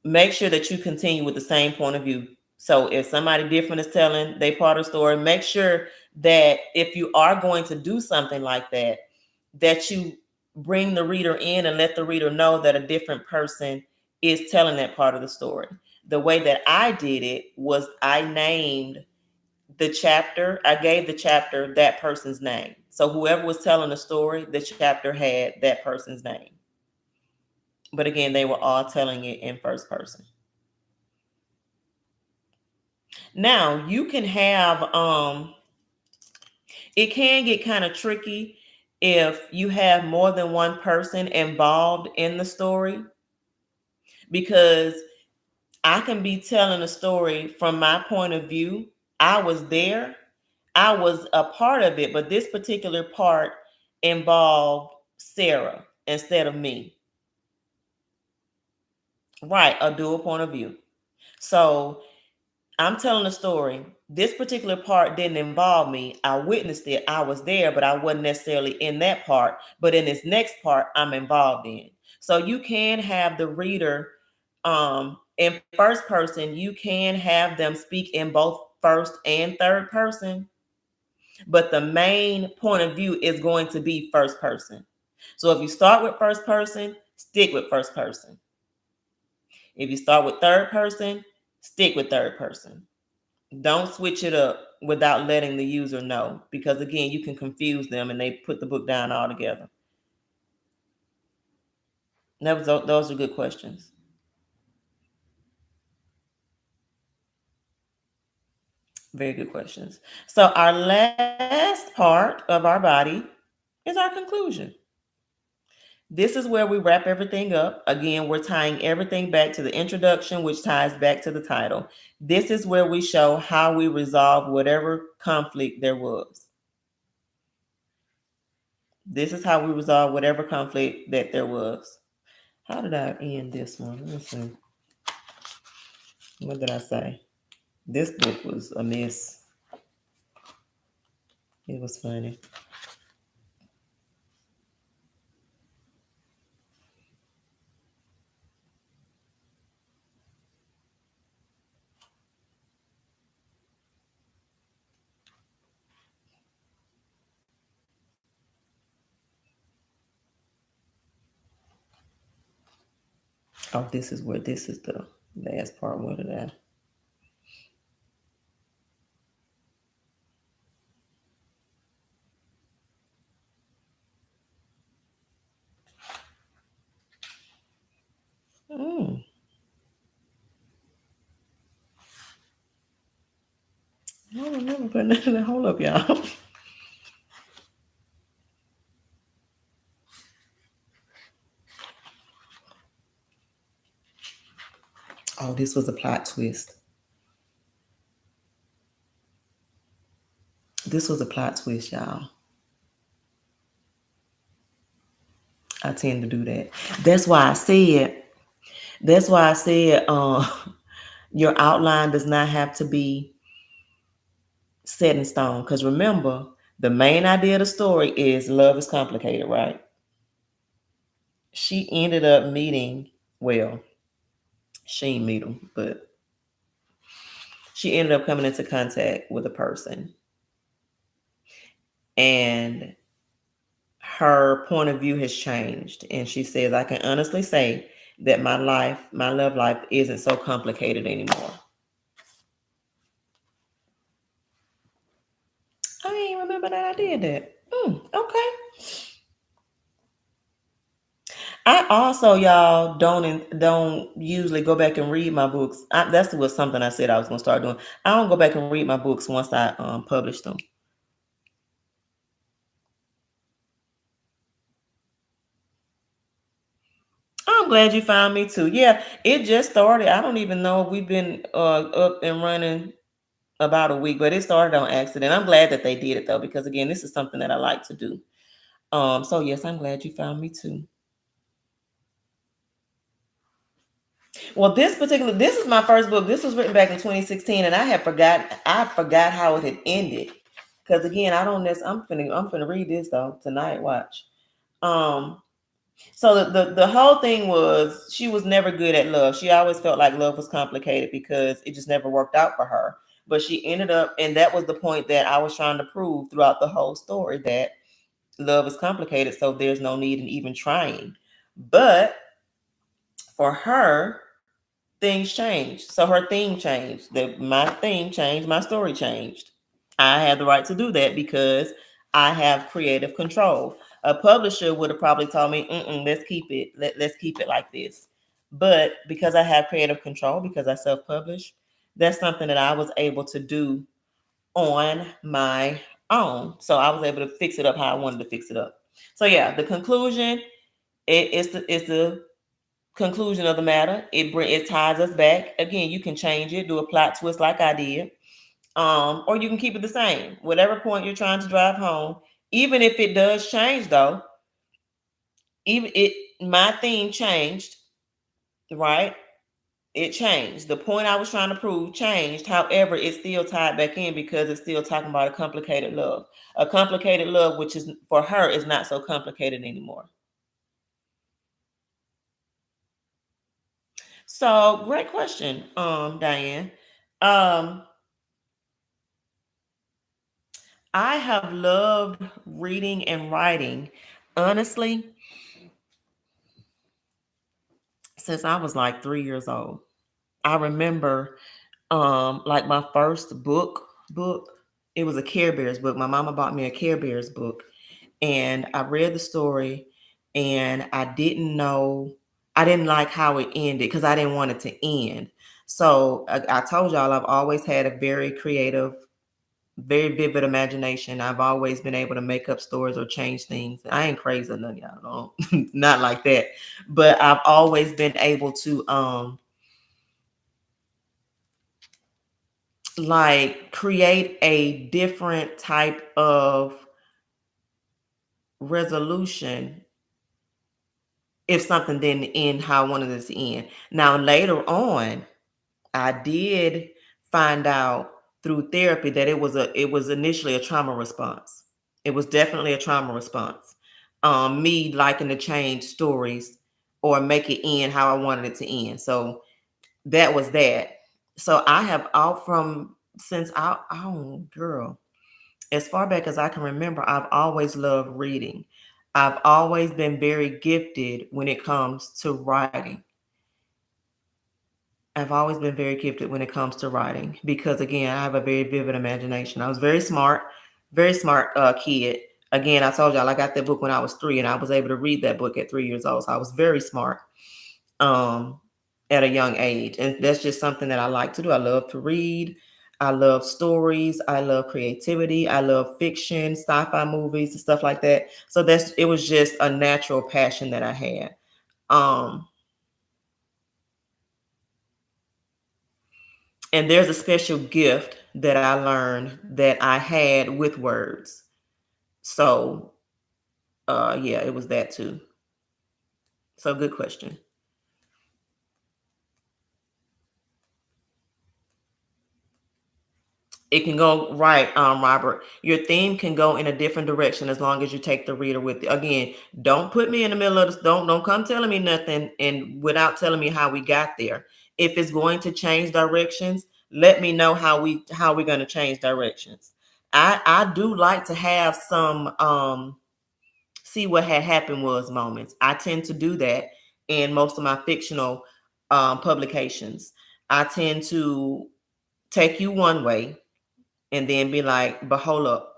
Speaker 1: make sure that you continue with the same point of view. So if somebody different is telling their part of the story, make sure that if you are going to do something like that, that you bring the reader in and let the reader know that a different person is telling that part of the story. The way that I did it was I named the chapter, I gave the chapter that person's name. So whoever was telling the story, the chapter had that person's name. But again, they were all telling it in first person. Now, you can have it can get kind of tricky if you have more than one person involved in the story, because I can be telling a story from my point of view. I was there, I was a part of it, but this particular part involved Sarah instead of me. Right, a dual point of view. So I'm telling a story. This particular part didn't involve me. I witnessed it. I was there, but I wasn't necessarily in that part. But in this next part, I'm involved in. So you can have the reader in first person. You can have them speak in both first and third person, but the main point of view is going to be first person. So if you start with first person, stick with first person. If you start with third person, stick with third person. Don't switch it up without letting the user know, because again, you can confuse them and they put the book down altogether. Those are good questions. Very good questions. So our last part of our body is our conclusion. This is where we wrap everything up. Again, we're tying everything back to the introduction, which ties back to the title. This is where we show how we resolve whatever conflict there was. This is how we resolve whatever conflict that there was. How did I end this one? Let me see. What did I say? This book was a mess. It was funny. Oh, this is the last part. What did I? Mm. I don't remember putting that in the hold up, y'all. Oh, this was a plot twist. This was a plot twist, y'all. I tend to do that. That's why I said. That's why I said. Your outline does not have to be set in stone. Because remember, the main idea of the story is love is complicated, right? She ended up meeting. Well, she didn't meet him, but she ended up coming into contact with a person, and her point of view has changed. And she says, I can honestly say that my love life isn't so complicated anymore. I ain't remember that I did that. Okay. I also, y'all, don't usually go back and read my books. That's was something I said I was gonna start doing. I don't go back and read my books once I publish them. I'm glad you found me too. Yeah, it just started. I don't even know if we've been up and running about a week, but it started on accident. I'm glad that they did it though, because again, this is something that I like to do. So yes, I'm glad you found me too. Well, this is my first book. This was written back in 2016, and I forgot how it had ended. Because again, I don't I'm finna read this though tonight. Watch. Um, so the whole thing was she was never good at love. She always felt like love was complicated because it just never worked out for her. But she ended up, and that was the point that I was trying to prove throughout the whole story, that love is complicated, so there's no need in even trying. But for her, things changed. So her theme changed. My theme changed. My story changed. I had the right to do that because I have creative control. A publisher would have probably told me, let's keep it. Let's keep it like this. But because I have creative control, because I self-publish, that's something that I was able to do on my own. So I was able to fix it up how I wanted to fix it up. So yeah, the conclusion is the conclusion of the matter. It ties us back. Again, you can change it, do a plot twist like I did, or you can keep it the same. Whatever point you're trying to drive home, even if it does change, though, even it my theme changed, right? It changed. The point I was trying to prove changed. However, it's still tied back in because it's still talking about a complicated love. A complicated love, which is for her, is not so complicated anymore. So, great question, Diane. Um, I have loved reading and writing, honestly, since I was like 3 years old. I remember like my first book, it was a Care Bears book. My mama bought me a Care Bears book, and I read the story, and I didn't like how it ended because I didn't want it to end. So I told y'all I've always had a very creative, very vivid imagination. I've always been able to make up stories or change things. I ain't crazy or none, y'all don't. Not like that. But I've always been able to like create a different type of resolution if something didn't end how I wanted it to end. Now later on, I did find out through therapy that it was initially a trauma response. It was definitely a trauma response. Me liking to change stories or make it end how I wanted it to end. So that was that. So I have all from since I oh girl, as far back as I can remember, I've always loved reading. I've always been very gifted when it comes to writing. I've always been very gifted when it comes to writing because, again, I have a very vivid imagination. I was very smart kid. Again, I told y'all I got that book when I was 3, and I was able to read that book at 3 years old. So I was very smart um, at a young age, and that's just something that I like to do. I love to read. I love stories. I love creativity. I love fiction, sci-fi movies, and stuff like that. So it was just a natural passion that I had. Um, And there's a special gift that I learned that I had with words. So, yeah, it was that too. So, good question. It can go right, Robert. Your theme can go in a different direction as long as you take the reader with you. Again, don't put me in the middle of this. Don't come telling me nothing and without telling me how we got there. If it's going to change directions, let me know how we're going to change directions. I do like to have some see what had happened was moments. I tend to do that in most of my fictional publications. I tend to take you one way and then be like, but hold up,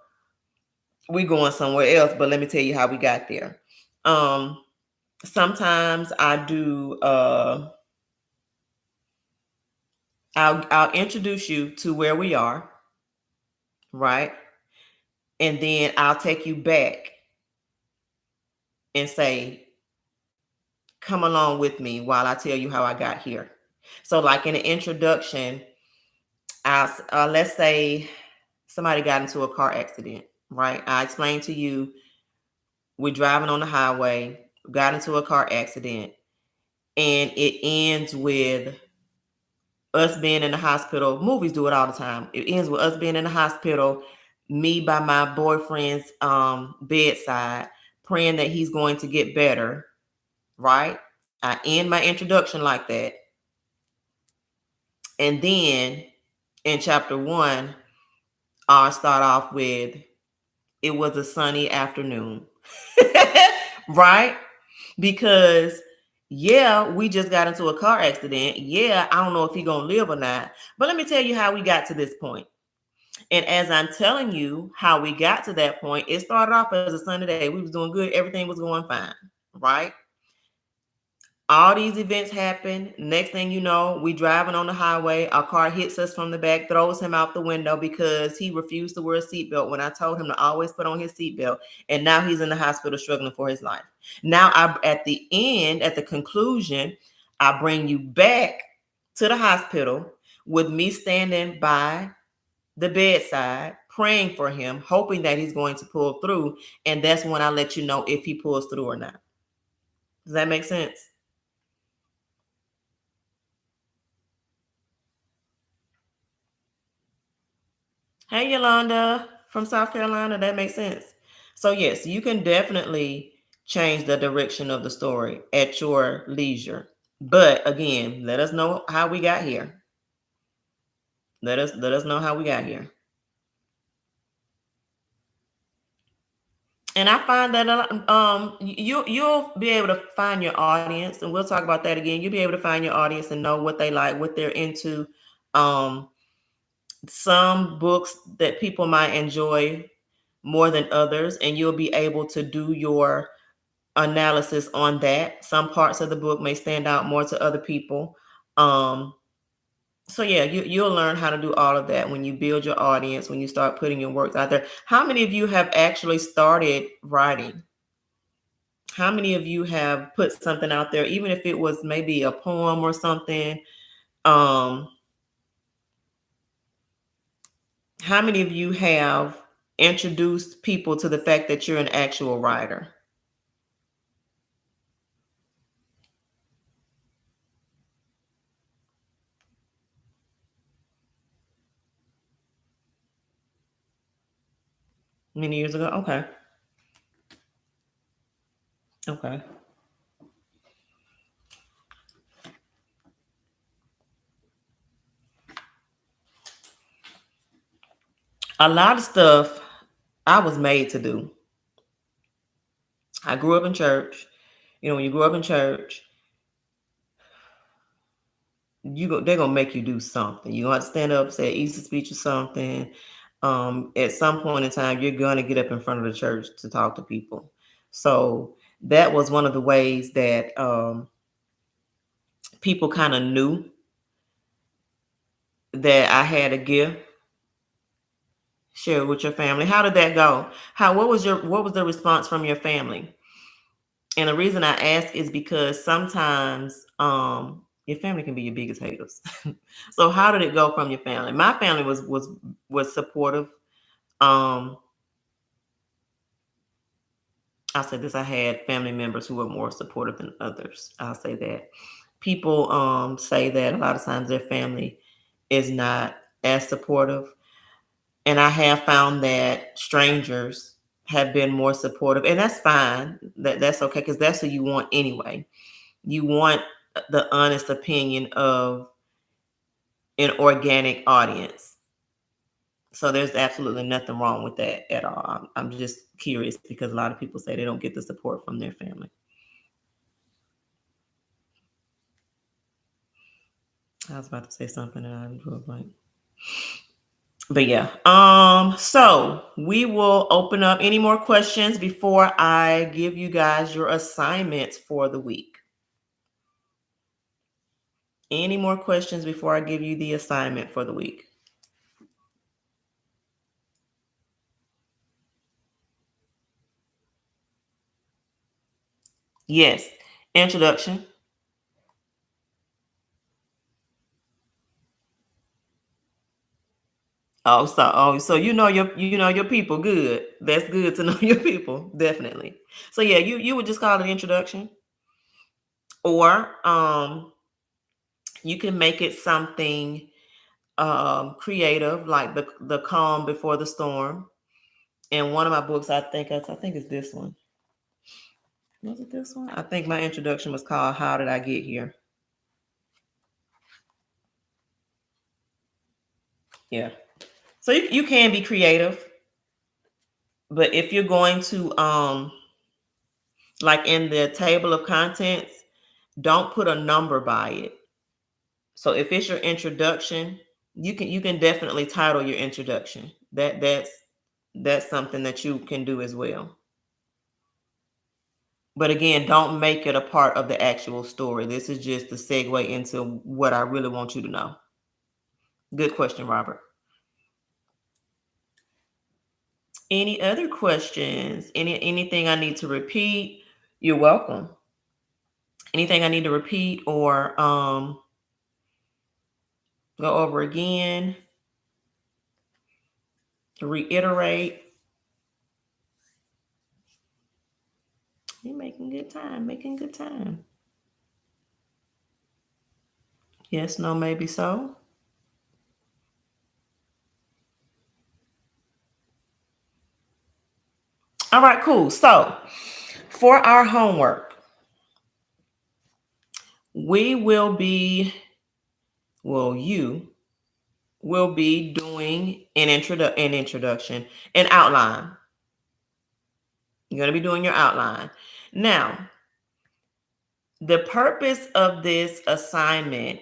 Speaker 1: we going somewhere else, but let me tell you how we got there. Sometimes I do I'll introduce you to where we are, right? And then I'll take you back and say, come along with me while I tell you how I got here. So, like in the introduction, let's say somebody got into a car accident, right? I explained to you, we're driving on the highway, got into a car accident, and it ends with us being in the hospital. Movies do it all the time. It ends with us being in the hospital, me by my boyfriend's bedside, praying that he's going to get better, right? I end my introduction like that. And then in chapter 1, I'll start off with, it was a sunny afternoon. Right? Because yeah, we just got into a car accident. Yeah, I don't know if he's gonna live or not. But let me tell you how we got to this point. And as I'm telling you how we got to that point, it started off as a sunny day. We was doing good, everything was going fine, right? All these events happen. Next thing you know, we driving on the highway. Our car hits us from the back, throws him out the window because he refused to wear a seatbelt when I told him to always put on his seatbelt. And now he's in the hospital struggling for his life. Now, at the end, at the conclusion, I bring you back to the hospital with me standing by the bedside, praying for him, hoping that he's going to pull through. And that's when I let you know if he pulls through or not. Does that make sense? Hey, Yolanda from South Carolina. That makes sense. So, yes, you can definitely change the direction of the story at your leisure. But again, let us know how we got here. Let us know how we got here. And I find that you'll be able to find your audience, and we'll talk about that again. You'll be able to find your audience and know what they like, what they're into. Um, some books that people might enjoy more than others, and you'll be able to do your analysis on that. Some parts of the book may stand out more to other people. So yeah, you'll learn how to do all of that when you build your audience, when you start putting your works out there. How many of you have actually started writing? How many of you have put something out there, even if it was maybe a poem or something? How many of you have introduced people to the fact that you're an actual writer? Many years ago? Okay. Okay. A lot of stuff I was made to do. I grew up in church. You know, when you grow up in church, they're gonna make you do something. You're gonna have to stand up, say an Easter speech or something. At some point in time, you're gonna get up in front of the church to talk to people. So that was one of the ways that people kind of knew that I had a gift. Share it with your family. How did that go? What was the response from your family? And the reason I ask is because sometimes your family can be your biggest haters. So how did it go from your family? My family was supportive. Um, I'll say this: I had family members who were more supportive than others. I'll say that. People say that a lot of times their family is not as supportive, and I have found that strangers have been more supportive, and that's fine. That's okay because that's who you want anyway. You want the honest opinion of an organic audience. So there's absolutely nothing wrong with that at all. I'm just curious because a lot of people say they don't get the support from their family. I was about to say something and I drew a blank. But yeah, so we will open up any more questions before I give you guys your assignments for the week. Any more questions before I give you the assignment for the week? Yes, introduction. So you know your people. Good. That's good to know your people. Definitely. So yeah, you would just call it introduction, or you can make it something creative, like the calm before the storm. In one of my books, I think it's this one. Was it this one? I think my introduction was called "How Did I Get Here?" Yeah. So you can be creative, but if you're going to like in the table of contents, don't put a number by it. So if it's your introduction, you can definitely title your introduction. That's something that you can do as well. But again, don't make it a part of the actual story. This is just the segue into what I really want you to know. Good question, Robert. Any other questions? Anything I need to repeat? You're welcome. Anything I need to repeat or go over again, reiterate? You're making good time, making good time. Yes, no, maybe so. All right, cool. So for our homework, we will be, well, you will be doing an introduction, an outline. You're going to be doing your outline. Now, the purpose of this assignment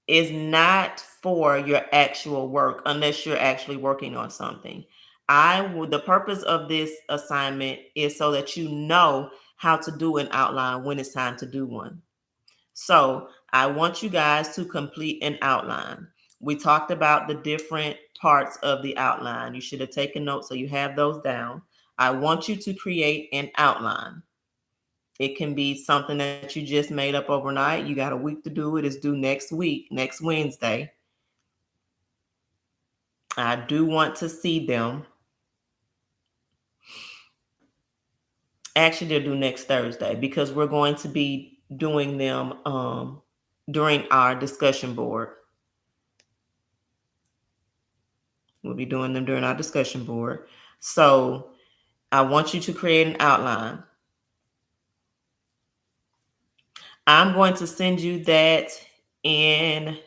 Speaker 1: is not for your actual work unless you're actually working on something. The purpose of this assignment is so that you know how to do an outline when it's time to do one. So I want you guys to complete an outline. We talked about the different parts of the outline. You should have taken notes so you have those down. I want you to create an outline. It can be something that you just made up overnight. You got a week to do it. It's due next week, next Wednesday. I do want to see them. Actually, they're due next Thursday because we're going to be doing them during our discussion board. We'll be doing them during our discussion board. So I want you to create an outline. I'm going to send you that, and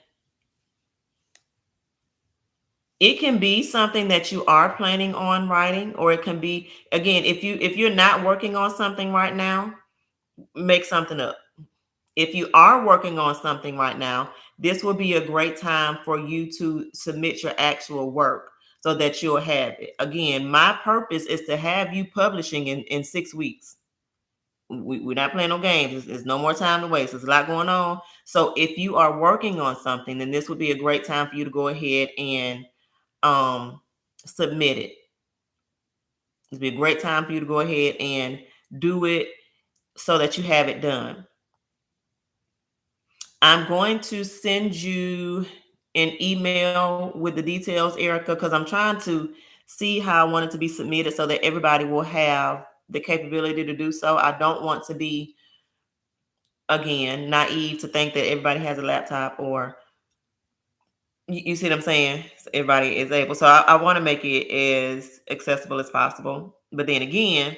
Speaker 1: it can be something that you are planning on writing, or it can be, again, if you're not working on something right now, make something up. If you are working on something right now, this will be a great time for you to submit your actual work so that you'll have it. Again, my purpose is to have you publishing in 6 weeks. We're not playing no games. There's no more time to waste. There's a lot going on. So if you are working on something, then this would be a great time for you to go ahead and submit it. It'd be a great time for you to go ahead and do it so that you have it done. I'm going to send you an email with the details, Erica, because I'm trying to see how I want it to be submitted so that everybody will have the capability to do so. I don't want to be, again, naive to think that everybody has a laptop, or you see what I'm saying? So everybody is able. So I want to make it as accessible as possible. But then again,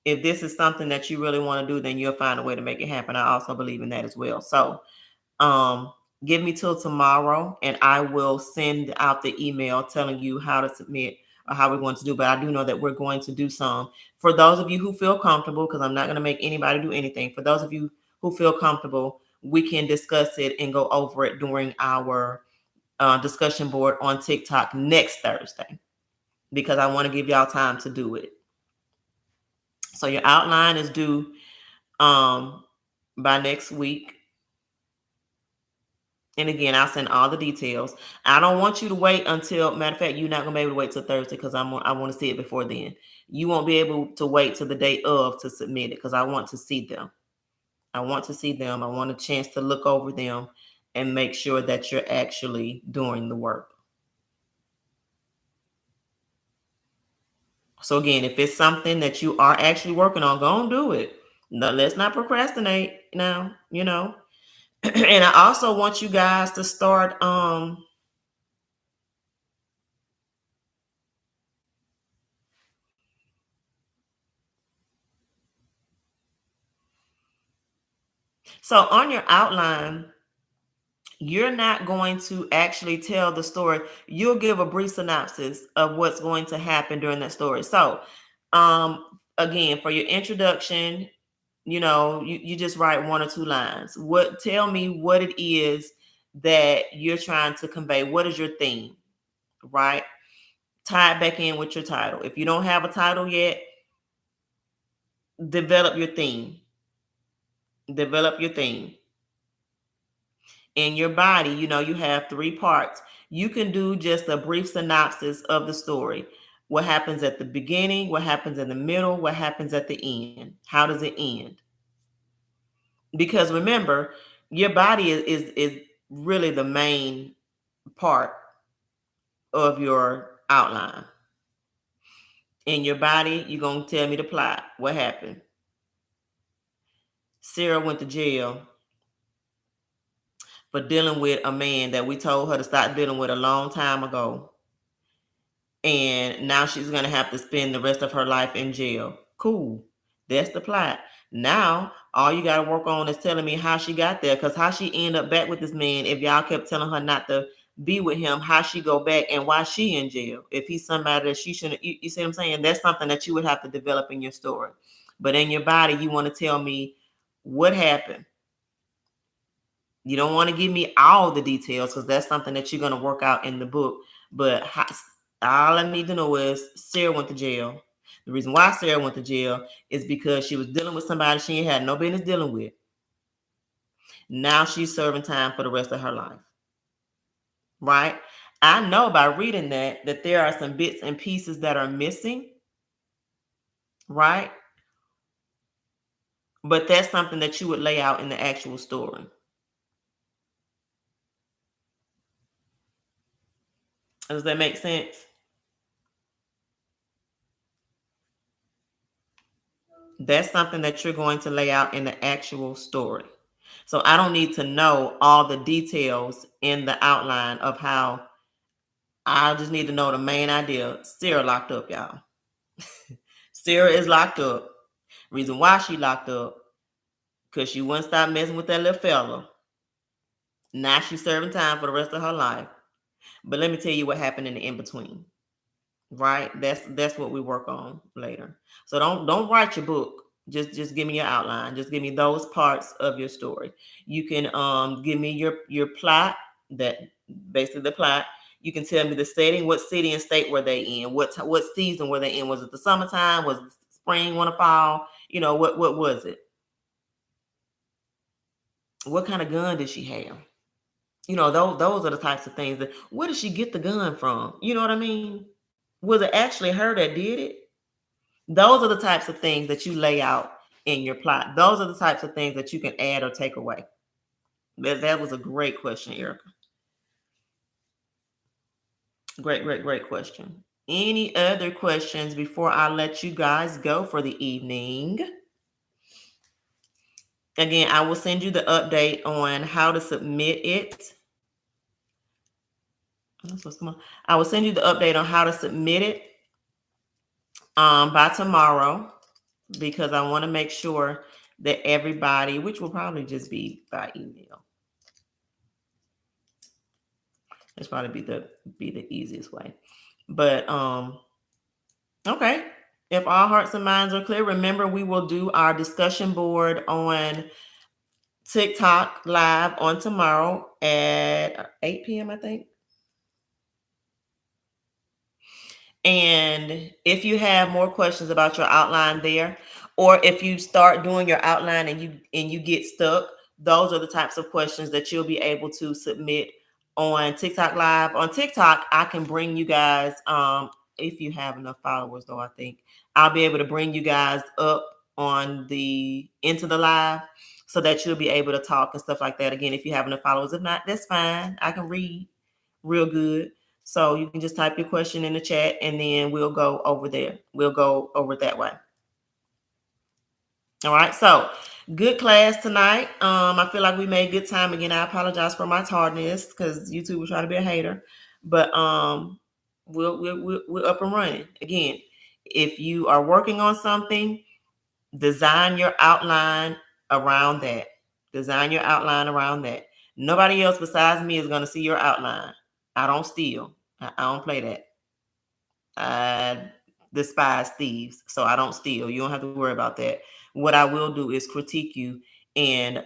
Speaker 1: if this is something that you really want to do, then you'll find a way to make it happen. I also believe in that as well. So Give me till tomorrow and I will send out the email telling you how to submit or how we're going to do. But I do know that we're going to do some. For those of you who feel comfortable, because I'm not going to make anybody do anything, for those of you who feel comfortable, we can discuss it and go over it during our discussion board on TikTok next Thursday, because I want to give y'all time to do it. So your outline is due by next week. And again, I'll send all the details. I don't want you to wait until, matter of fact, you're not gonna be able to wait till Thursday because I want to see it before then. You won't be able to wait till the day of to submit it because I want to see them. I want to see them. I want a chance to look over them and make sure that you're actually doing the work. So again, if it's something that you are actually working on, go and do it. No, let's not procrastinate now, And I also want you guys to start so on your outline, you're not going to actually tell the story. You'll give a brief synopsis of what's going to happen during that story. So, again, for your introduction, you just write 1 or 2 lines. Tell me what it is that you're trying to convey. What is your theme, right? Tie it back in with your title. If you don't have a title yet, develop your theme. Develop your theme. In your body, you have 3 parts. You can do just a brief synopsis of the story. What happens at the beginning, what happens in the middle, what happens at the end. How does it end? Because remember, your body is really the main part of your outline. In your body, you're going to tell me the plot. What happened? Sarah went to jail for dealing with a man that we told her to stop dealing with a long time ago. And now she's going to have to spend the rest of her life in jail. Cool. That's the plot. Now, all you got to work on is telling me how she got there. Because how she ended up back with this man, if y'all kept telling her not to be with him, how she go back and why she in jail. If he's somebody that she shouldn't, you see what I'm saying? That's something that you would have to develop in your story. But in your body, you want to tell me what happened. You don't want to give me all the details because that's something that you're going to work out in the book. But all I need to know is Sarah went to jail. The reason why Sarah went to jail is because she was dealing with somebody she had no business dealing with. Now she's serving time for the rest of her life. Right? I know by reading that there are some bits and pieces that are missing. Right? But that's something that you would lay out in the actual story. Does that make sense? That's something that you're going to lay out in the actual story. So I don't need to know all the details in the outline of how. I just need to know the main idea. Sarah locked up, y'all. Sarah is locked up. Reason why she locked up, because she wouldn't stop messing with that little fella. Now she's serving time for the rest of her life. But let me tell you what happened in the in-between. Right? That's what we work on later. So don't write your book. Just give me your outline. Just give me those parts of your story. You can give me your plot, that basically the plot. You can tell me the setting, what city and state were they in, what season were they in? Was it the summertime? Was it spring, winter, fall? What was it? What kind of gun did she have? Those are the types of things that, where did she get the gun from? You know what I mean? Was it actually her that did it? Those are the types of things that you lay out in your plot. Those are the types of things that you can add or take away. That was a great question, Erica. Great question. Any other questions before I let you guys go for the evening? Again, I will send you the update on how to submit it. I will send you the update on how to submit it by tomorrow, because I want to make sure that everybody, which will probably just be by email. It's probably be the easiest way. But okay. If all hearts and minds are clear, remember we will do our discussion board on TikTok live on tomorrow at 8 p.m. I think. And if you have more questions about your outline there, or if you start doing your outline and you get stuck, those are the types of questions that you'll be able to submit on TikTok live. On TikTok, I can bring you guys, if you have enough followers though, I think I'll be able to bring you guys up on the into the live so that you'll be able to talk and stuff like that. Again, if you have enough followers, if not, that's fine. I can read real good. So you can just type your question in the chat and then we'll go over there. We'll go over it that way. All right. So good class tonight. I feel like we made good time again. I apologize for my tardiness because YouTube was trying to be a hater, but we're up and running again. If you are working on something, design your outline around that. Design your outline around that. Nobody else besides me is going to see your outline. I don't steal. I don't play that. I despise thieves, so I don't steal. You don't have to worry about that. What I will do is critique you and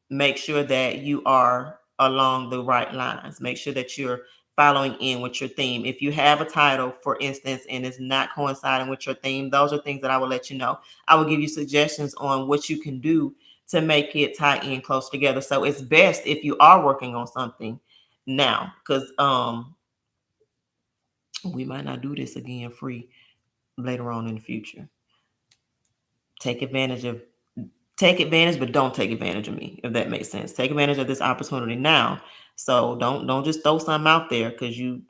Speaker 1: make sure that you are along the right lines. Make sure that you're following in with your theme. If you have a title, for instance, and it's not coinciding with your theme, those are things that I will let you know. I will give you suggestions on what you can do to make it tie in close together. So it's best if you are working on something now, because we might not do this again free later on in the future. Take advantage, but don't take advantage of me, if that makes sense. Take advantage of this opportunity now. So don't just throw something out there because you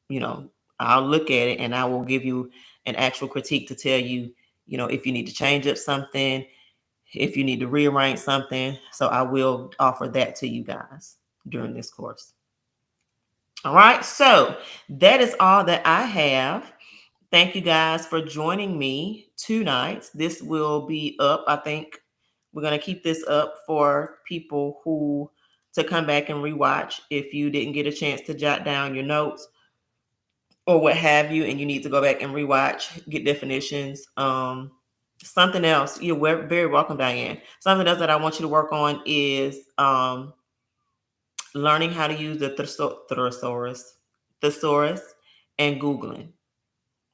Speaker 1: know, I'll look at it and I will give you an actual critique to tell you, if you need to change up something, if you need to rearrange something. So I will offer that to you guys during this course. All right. So that is all that I have. Thank you guys for joining me tonight. This will be up. I think we're going to keep this up for people who to come back and rewatch. If you didn't get a chance to jot down your notes or what have you, and you need to go back and rewatch, get definitions. Something else, you're very welcome, Diane. Something else that I want you to work on is learning how to use the thesaurus and Googling.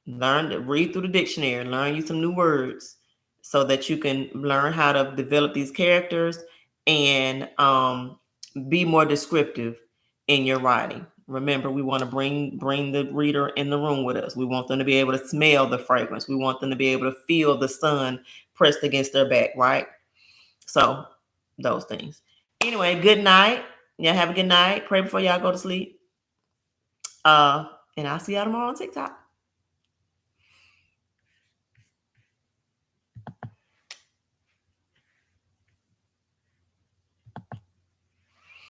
Speaker 1: Learn to read through the dictionary, learn you some new words so that you can learn how to develop these characters and be more descriptive in your writing. Remember, we want to bring the reader in the room with us. We want them to be able to smell the fragrance. We want them to be able to feel the sun pressed against their back, right? So those things. Anyway, good night. Y'all have a good night. Pray before y'all go to sleep. And I'll see y'all tomorrow on TikTok.